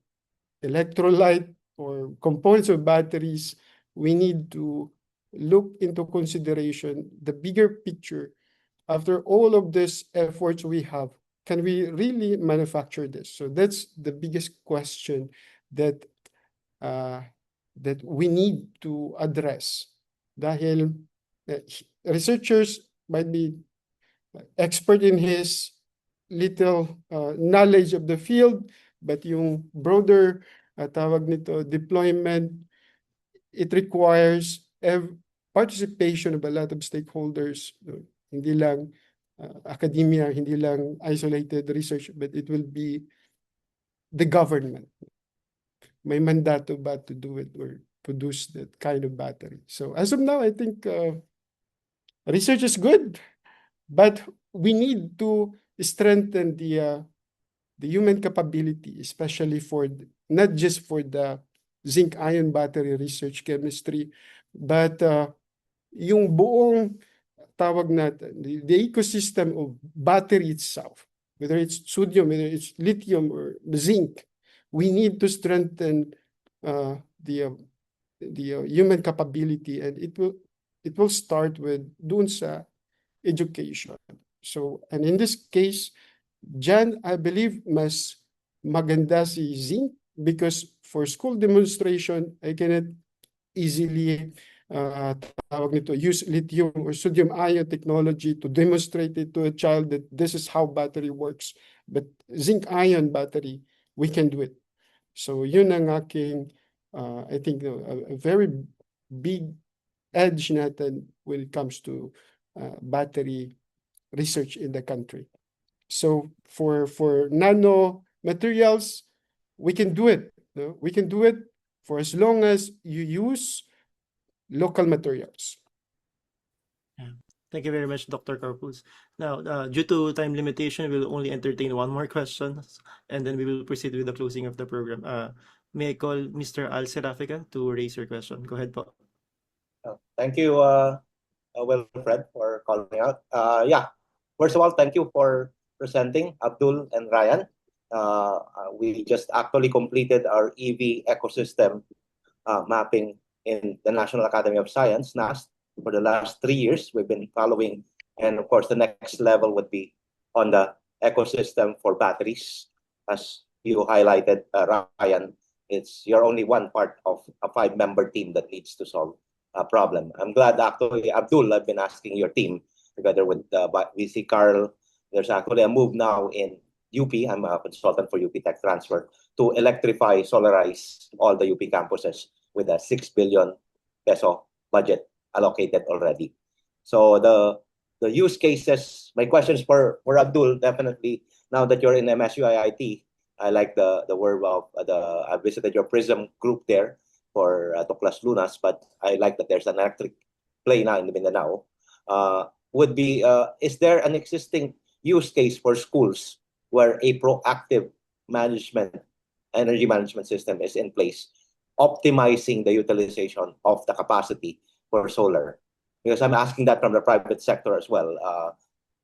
electrolyte, or components of batteries, we need to look into consideration the bigger picture. After all of these efforts we have, can we really manufacture this? So that's the biggest question that we need to address. Dahil researchers might be expert in his little knowledge of the field, but yung broader tawag nito deployment, it requires participation of a lot of stakeholders. Hindi lang academia, hindi lang isolated research, but it will be the government. May mandato ba to do it or produce that kind of battery? So as of now, I think research is good, but we need to strengthen the human capability, especially for not just for the zinc ion battery research chemistry, but yung buong tawag natin, the ecosystem of battery itself, whether it's sodium, whether it's lithium or zinc, we need to strengthen the human capability, and it will start with dun sa education. So, and in this case, Jan, I believe mas maganda si zinc, because for school demonstration, I cannot easily tawag nito, use lithium or sodium ion technology to demonstrate it to a child that this is how battery works. But zinc ion battery, we can do it. So yun ang aking, I think, a very big edge natin when it comes to battery research in the country. So for nano materials, we can do it. No? We can do it for as long as you use local materials. Thank you very much, Dr. Corpuz. Now, due to time limitation, we'll only entertain one more question, and then we will proceed with the closing of the program. May I call Mr. Al Serafica to raise your question? Go ahead, po. Thank you, Wilfred, for calling out. Yeah, first of all, thank you for presenting, Abdul and Ryan. We just actually completed our EV ecosystem mapping in the National Academy of Science, NAST. For the last 3 years, we've been following, and of course, the next level would be on the ecosystem for batteries. As you highlighted, Ryan, you're only one part of a 5-member team that needs to solve a problem. I'm glad, actually, Abdul, I've been asking your team, together with VC Carl, there's actually a move now in UP, I'm a consultant for UP Tech Transfer, to electrify, solarize all the UP campuses with a 6 billion peso budget allocated already. So the use cases, my questions for Abdul, definitely, now that you're in MSU-IIT, I like the word of I visited your PRISM group there for Tuklas Lunas, but I like that there's an electric play now in the Mindanao. Is there an existing use case for schools where a proactive energy management system is in place, optimizing the utilization of the capacity for solar? Because I'm asking that from the private sector as well.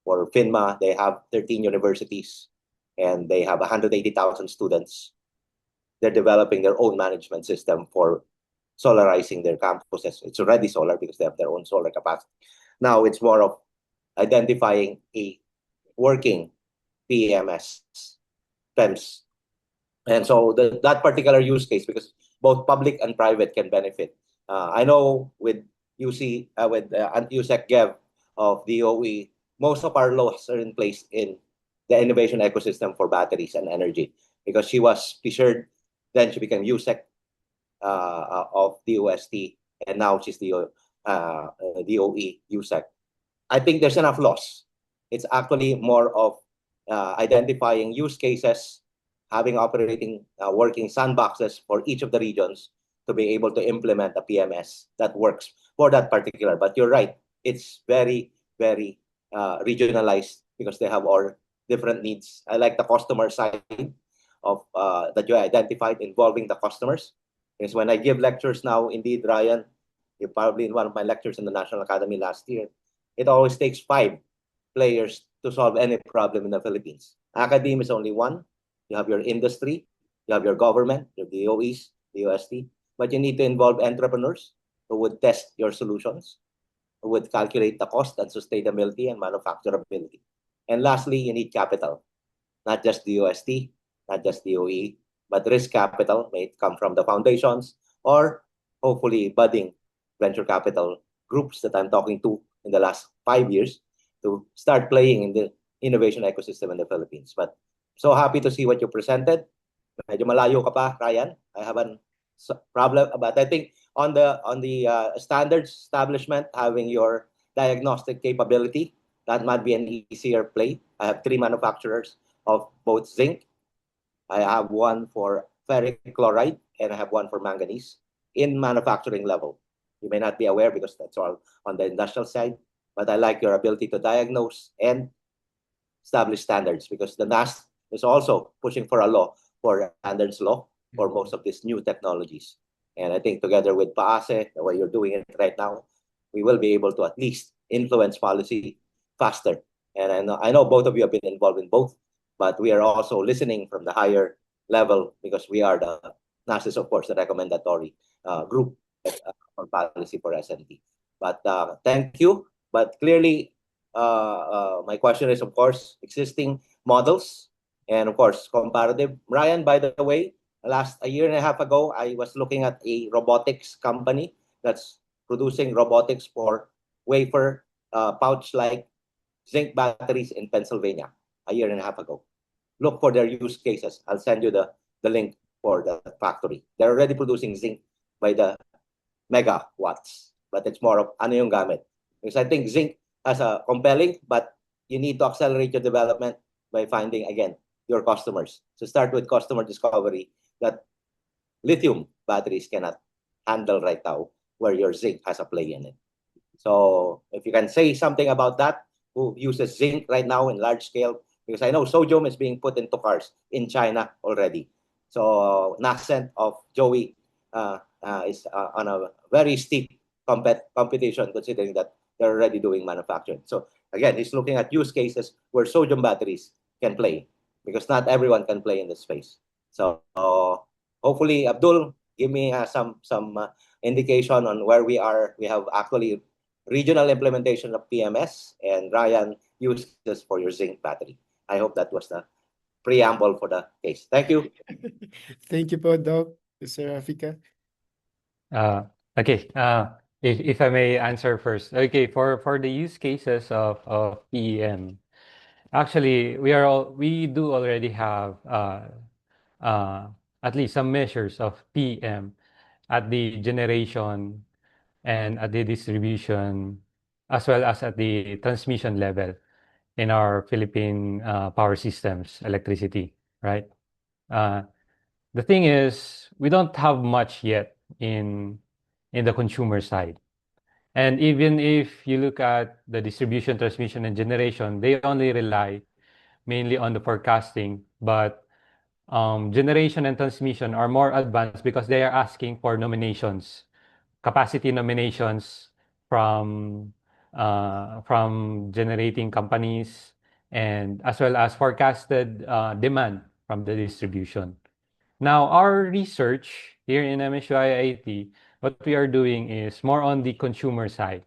For FINMA, they have 13 universities and they have 180,000 students. They're developing their own management system for solarizing their campuses. It's already solar because they have their own solar capacity. Now it's more of identifying a working PEMS. And so that particular use case, because both public and private can benefit. I know with UC, with USEC Gev of DOE, most of our laws are in place in the innovation ecosystem for batteries and energy, because she was featured, then she became USEC of DOST, and now she's the DOE USEC. I think there's enough laws. It's actually more of identifying use cases, having operating working sandboxes for each of the regions to be able to implement a PMS that works for that particular. But you're right, it's very, very regionalized because they have all different needs. I like the customer side of that you identified involving the customers. Because when I give lectures now, indeed, Ryan, you're probably in one of my lectures in the National Academy last year, it always takes 5 players to solve any problem in the Philippines. Academia is only one. You have your industry, you have your government, your DOEs, DOST, but you need to involve entrepreneurs who would test your solutions, who would calculate the cost and sustainability and manufacturability. And lastly, you need capital, not just DOST, not just DOE, but risk capital may come from the foundations or hopefully budding venture capital groups that I'm talking to in the last 5 years to start playing in the innovation ecosystem in the Philippines. But so happy to see what you presented. Medyo malayo ka pa, Ryan. I have a problem, but I think on the standards establishment, having your diagnostic capability, that might be an easier play. I have 3 manufacturers of both zinc. I have one for ferric chloride, and I have one for manganese in manufacturing level. You may not be aware because that's all on the industrial side, but I like your ability to diagnose and establish standards because the NAST is also pushing for a law, for standards law, for most of these new technologies. And I think together with PAASE, the way you're doing it right now, we will be able to at least influence policy faster. And I know both of you have been involved in both, but we are also listening from the higher level because we are the NAST is, of course, the recommendatory group for policy for SNT. But thank you. But clearly, my question is, of course, existing models and, of course, comparative. Ryan, by the way, a year and a half ago, I was looking at a robotics company that's producing robotics for wafer pouch-like zinc batteries in Pennsylvania a year and a half ago. Look for their use cases. I'll send you the link for the factory. They're already producing zinc by the megawatts, but it's more of ano yung gamit. Because I think zinc has a compelling, but you need to accelerate your development by finding, again, your customers. So start with customer discovery that lithium batteries cannot handle right now, where your zinc has a play in it. So if you can say something about that, who uses zinc right now in large scale, because I know sodium is being put into cars in China already. So nascent of Joey is on a very steep competition, considering that they're already doing manufacturing. So again, he's looking at use cases where sodium batteries can play, because not everyone can play in this space. So hopefully, Abdul, give me some indication on where we are. We have actually regional implementation of PMS, and Ryan uses for your zinc battery. I hope that was the preamble for the case. Thank you. Thank you po, Doc, Sir Rafika. Okay. If I may answer first. Okay, for the use cases of PEM, actually we do already have at least some measures of PM at the generation and at the distribution, as well as at the transmission level in our Philippine power systems, electricity, right? The thing is, we don't have much yet in the consumer side. And even if you look at the distribution, transmission, and generation, they only rely mainly on the forecasting, but generation and transmission are more advanced because they are asking for nominations, capacity nominations from generating companies, and as well as forecasted demand from the distribution. Now, our research here in MSUIIT, what we are doing is more on the consumer side,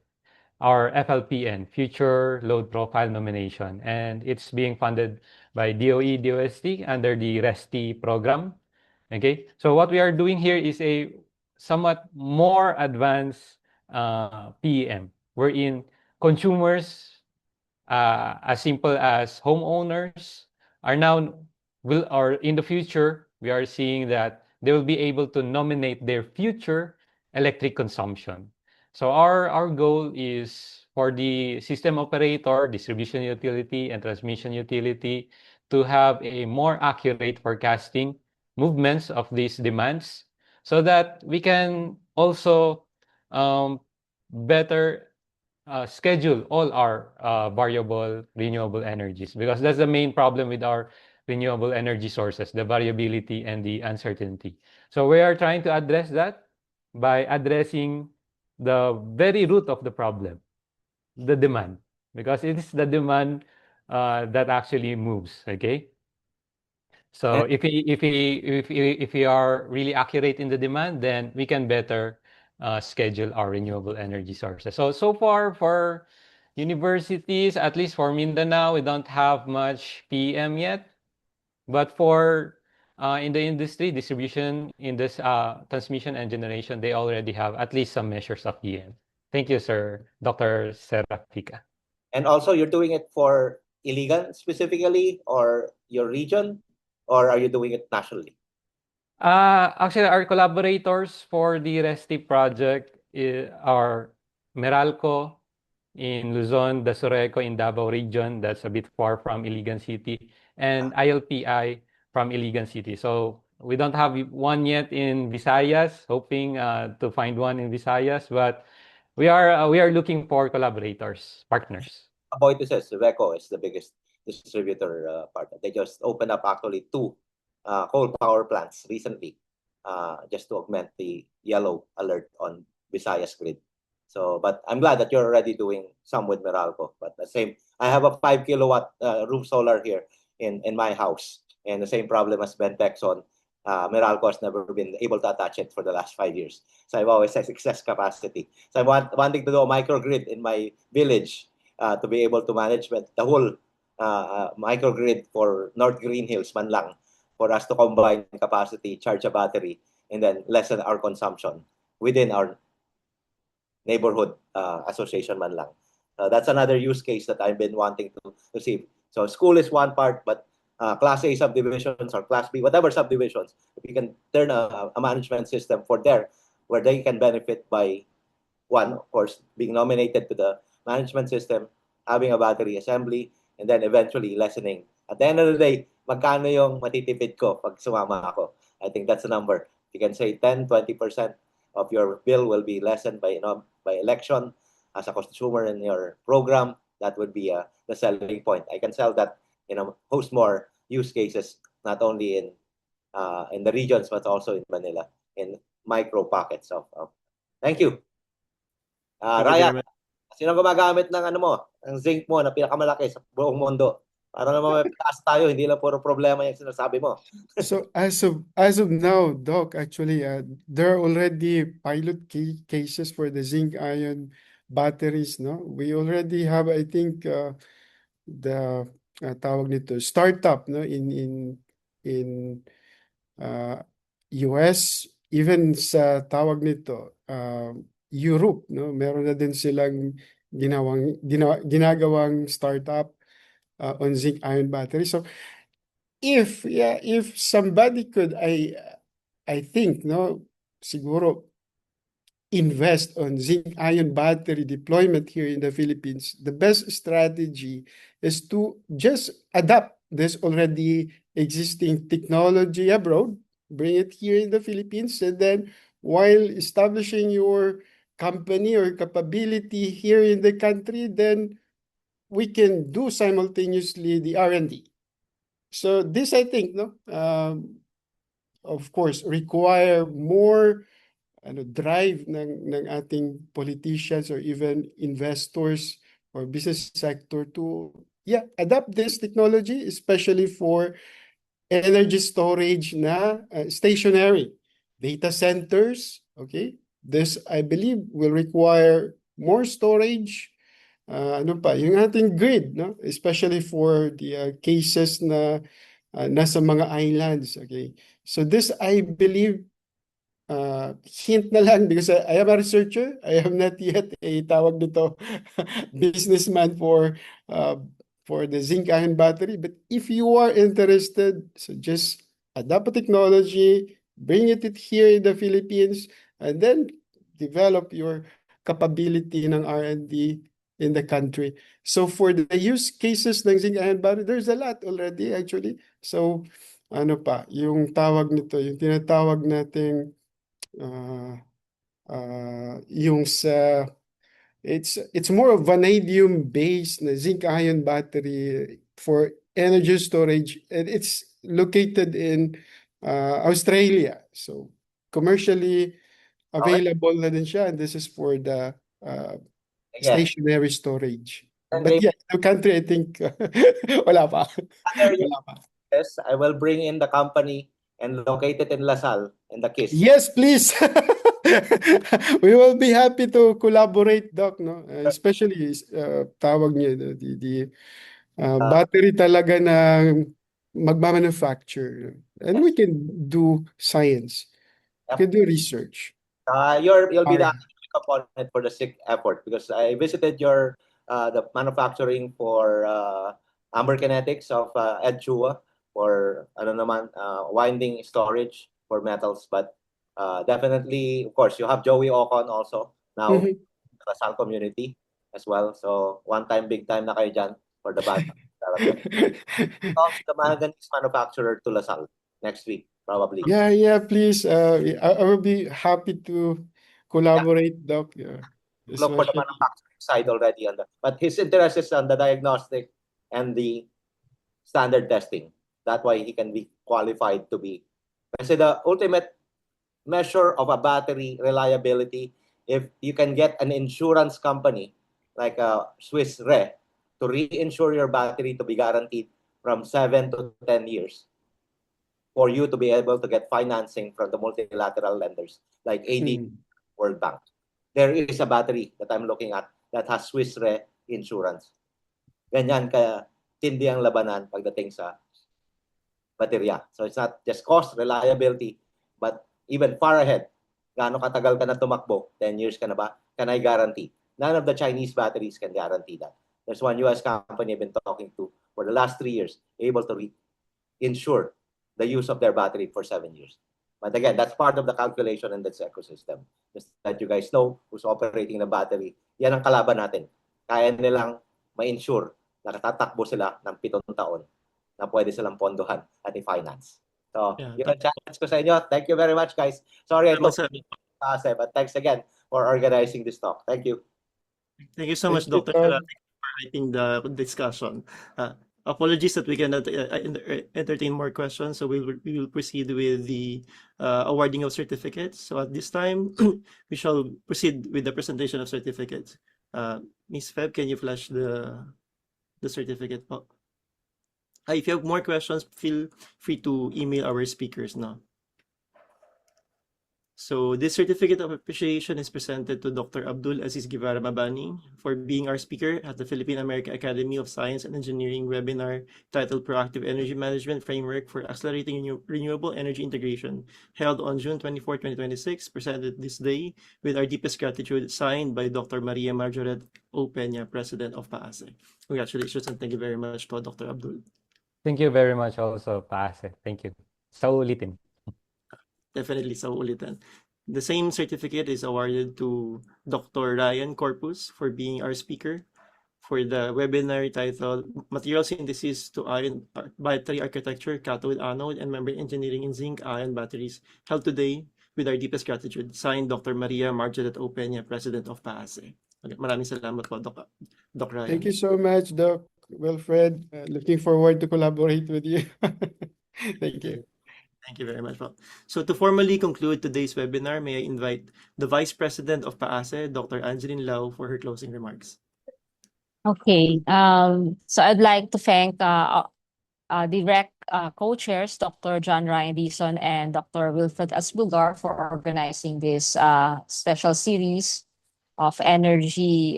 our FLPN, Future Load Profile Nomination, and it's being funded by DOE, DOST under the REST program. Okay, so what we are doing here is a somewhat more advanced PEM, wherein consumers, as simple as homeowners, are now or in the future, we are seeing that they will be able to nominate their future electric consumption. So our goal is for the system operator, distribution utility, and transmission utility to have a more accurate forecasting movements of these demands so that we can also better schedule all our variable renewable energies, because that's the main problem with our renewable energy sources, the variability and the uncertainty. So we are trying to address that by addressing the very root of the problem, the demand, because it is the demand that actually moves. Okay. So And if we are really accurate in the demand, then we can better schedule our renewable energy sources. So far for universities, at least for Mindanao, we don't have much PM yet. But for in the industry, distribution, in this transmission and generation, they already have at least some measures of PM. Thank you, sir, Dr. Serafika. and also you're doing it for Iligan specifically, or your region, or are you doing it nationally? Actually, our collaborators for the RESTI project are Meralco in Luzon, the Sureco in Davao region, that's a bit far from Iligan City, and ILPI from Iligan City. So we don't have one yet in Visayas, hoping to find one in Visayas, but we are looking for collaborators, partners. Aboitiz says Sureco is the biggest distributor partner. They just opened up actually two coal power plants recently, just to augment the yellow alert on Visayas grid. So, but I'm glad that you're already doing some with Meralco. But the same, I have a 5 kilowatt roof solar here in my house, and the same problem as Bentex on. Meralco has never been able to attach it for the last 5 years. So I've always had excess capacity. So I'm wanting to do a microgrid in my village to be able to manage the whole microgrid for North Green Hills man lang, for us to combine capacity, charge a battery, and then lessen our consumption within our neighborhood association man lang. That's another use case that I've been wanting to see. So school is one part, but Class A subdivisions or Class B, whatever subdivisions, if we can turn a management system for there, where they can benefit by, one, of course, being nominated to the management system, having a battery assembly, and then eventually lessening. At the end of the day, magkano yung matitipid ko pag sumama ako? I think that's a number. You can say 10, 20% of your bill will be lessened by election as a consumer in your program. That would be the selling point. I can sell that, host more use cases, not only in the regions, but also in Manila, in micro pockets of. Thank you. Thank you Ryan, very much. sino gumagamit ng ang zinc mo na pinakamalaki sa buong mundo? Para naman may taas tayo, hindi lang puro problema yung sinasabi mo. So as of now, Doc, actually, there are already pilot cases for the zinc ion batteries. No, we already have, I think, the tawag nito startup, no, in US, even sa tawag nito Europe, no, meron na din silang ginagawang startup on zinc ion battery. So if somebody could, I think, no, siguro invest on zinc ion battery deployment here in the Philippines, the best strategy is to just adapt this already existing technology abroad, bring it here in the Philippines, and then while establishing your company or capability here in the country, then we can do simultaneously the R&D. So this, I think, no, of course, require more drive ng ating politicians or even investors or business sector to adapt this technology, especially for energy storage na stationary data centers. Okay, this I believe will require more storage. Ano pa, yung ating grid, no? Especially for the cases na nasa mga islands. Okay, so this I believe hint na lang because I am a researcher. I am not yet a tawag nito businessman for the zinc ion battery. But if you are interested, so just adopt a technology, bring it here in the Philippines, and then develop your capability ng R&D in the country. So for the use cases ng zinc ion battery, there's a lot already actually. So ano pa, yung tawag nito, yung tinatawag nating yung sa it's more of vanadium based na zinc ion battery for energy storage, and it's located in Australia. So commercially available na din siya, and this is for the Again, stationary storage. and But maybe yeah, the country, I think, wala pa. other Wala pa. yes, I will bring in the company and locate it in LaSalle in the KISS. Yes, please. We will be happy to collaborate, Doc, no? Especially tawag niya the battery talaga na magmamanufacture. And we can do science. We can do research. You'll be the Fine. academic component for the SIC effort, because I visited your the manufacturing for Amber Kinetics of Ed Chua for ano naman winding storage for metals, but definitely, of course, you have Joey Ocon also now Mhm. the Salle community as well. So one time, big time na kayo dyan for the band. The manganese manufacturer to LaSalle next week, probably. Yeah, please. I will be happy to collaborate, Doc. Yeah. Look for the Especially. manufacturing side already on that. But his interest is on the diagnostic and the standard testing. That way he can be qualified to be. Kasi the ultimate measure of a battery reliability, if you can get an insurance company like a Swiss Re to reinsure your battery to be guaranteed from 7 to 10 years, for you to be able to get financing from the multilateral lenders like AD, World Bank. There is a battery that I'm looking at that has Swiss Re insurance. Ganyan kaya tindi ang labanan pagdating sa baterya. So it's not just cost, reliability, but even far ahead. Gaano katagal ka na tumakbo? 10 years ka na ba? Can I guarantee? None of the Chinese batteries can guarantee that. There's one US company I've been talking to for the last 3 years, able to insure the use of their battery for 7 years. But again, that's part of the calculation in this ecosystem. Just that you guys know who's operating the battery. Yan ang kalaban natin. Kaya nilang ma-insure na tatakbo sila ng 7 taon na pwede silang pondohan at i-finance. So, yun ang challenge ko sa inyo. Thank you very much, guys. Sorry I took PAASE, but thanks again for organizing this talk. Thank you. Thank you so much, Dr. Sharad, for writing the discussion. Apologies that we cannot entertain more questions, so we will proceed with the awarding of certificates. So at this time, we shall proceed with the presentation of certificates. Ms. Feb, can you flash the certificate? If you have more questions, feel free to email our speakers now. So this certificate of appreciation is presented to Dr. Abdul Aziz Guevarra Mabaning for being our speaker at the Philippine-American Academy of Science and Engineering webinar titled Proactive Energy Management Framework for Accelerating Renewable Energy Integration, held on June 24, 2026, presented this day with our deepest gratitude, signed by Dr. Maria Margaret O. Peña, President of PAASE. Congratulations and thank you very much to Dr. Abdul. Thank you very much also, PAASE. Thank you. Sa ulitin. Definitely sa ulitan. The same certificate is awarded to Dr. Ryan Corpuz for being our speaker for the webinar titled Material Synthesis to Ion Battery Architecture, Cathode, Anode, and Membrane Engineering in Zinc Ion Batteries, held today with our deepest gratitude, signed Dr. Maria Margaret O. Peña, President of PAASE. Maraming salamat po, Doc Ryan. Thank you so much, Doc Wilfred. Looking forward to collaborate with you. Thank you. Thank you very much. So to formally conclude today's webinar, may I invite the Vice President of PAASE, Dr. Angeline Lau, for her closing remarks. Okay. So I'd like to thank direct co-chairs, Dr. John Ryan Dison and Dr. Wilfred Asbulgar, for organizing this special series of energy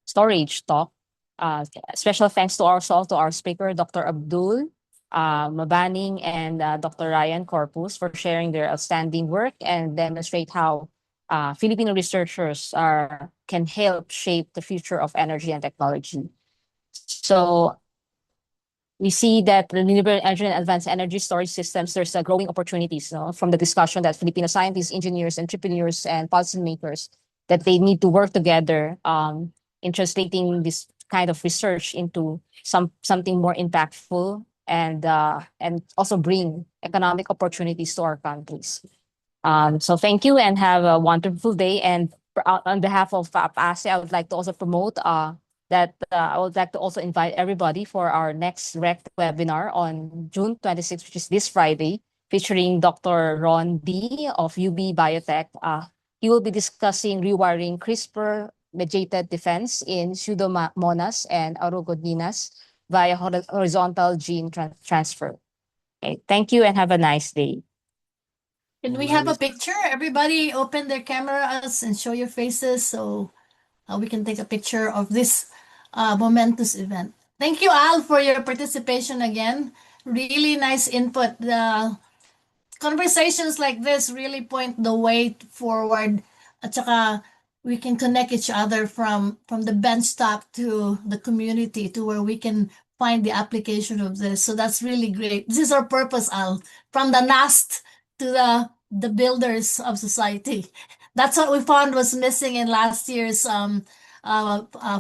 storage talk. Special thanks to our speaker, Dr. Abdul Mabaning and Dr. Ryan Corpuz, for sharing their outstanding work and demonstrate how Filipino researchers can help shape the future of energy and technology. So we see that renewable energy and advanced energy storage systems, there's a growing opportunities from the discussion that Filipino scientists, engineers, entrepreneurs, and policymakers, that they need to work together in translating this kind of research into something more impactful and also bring economic opportunities to our countries. So thank you and have a wonderful day. And on behalf of PAASE, I would like to also promote that I would like to also invite everybody for our next REC webinar on June 26th, which is this Friday, featuring Dr. Ron B. of UB Biotech. He will be discussing rewiring CRISPR-mediated defense in Pseudomonas and Arugodinas via horizontal gene transfer. Okay, thank you and have a nice day. Can we have a picture? Everybody open their cameras and show your faces so we can take a picture of this momentous event. Thank you, Al, for your participation again. Really nice input. The conversations like this really point the way forward. At saka we can connect each other from the bench top to the community to where we can find the application of this. So that's really great. This is our purpose, Al, from the NAST to the builders of society. That's what we found was missing in last year's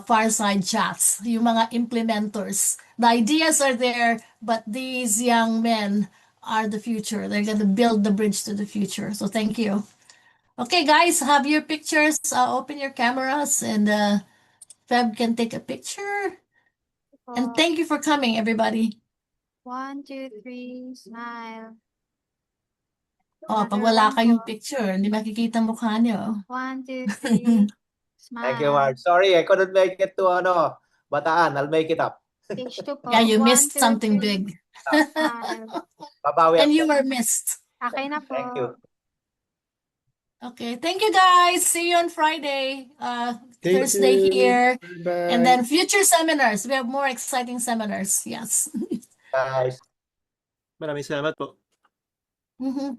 fireside chats, yung mga implementors. The ideas are there, but these young men are the future. They're going to build the bridge to the future. So thank you. Okay, guys, have your pictures. Open your cameras and Feb can take a picture. And thank you for coming, everybody. 1, 2, 3, smile. Oh, pag wala kayong picture, hindi makikita mukha niyo. 1, 2, 3, smile. Thank you, Mark. Sorry, I couldn't make it to Bataan. I'll make it up. Stage 2 po. Yeah, you 1, missed 2, something 3, big. smile. Babawi And ako. you were missed. Okay na po. Thank you. Okay, thank you guys. See you on Friday. Thank Thursday you. here. Bye. And then future seminars. We have more exciting seminars. Yes. Guys. Maraming salamat po.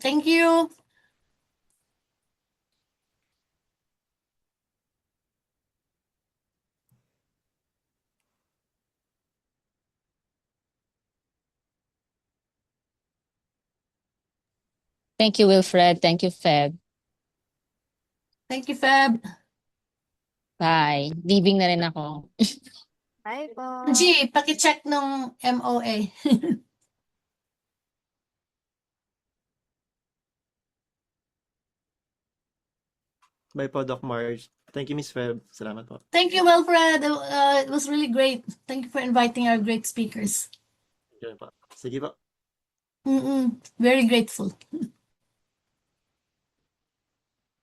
Thank you. Thank you, Wilfred. Thank you, Feb. Thank you, Feb. Bye. Leaving na rin ako. Bye po. G, paki-check nung MOA. Bye po, Doc Marge. Thank you, Miss Feb. Salamat po. Thank you, Wilfred. It was really great. Thank you for inviting our great speakers. Sige po. Very grateful.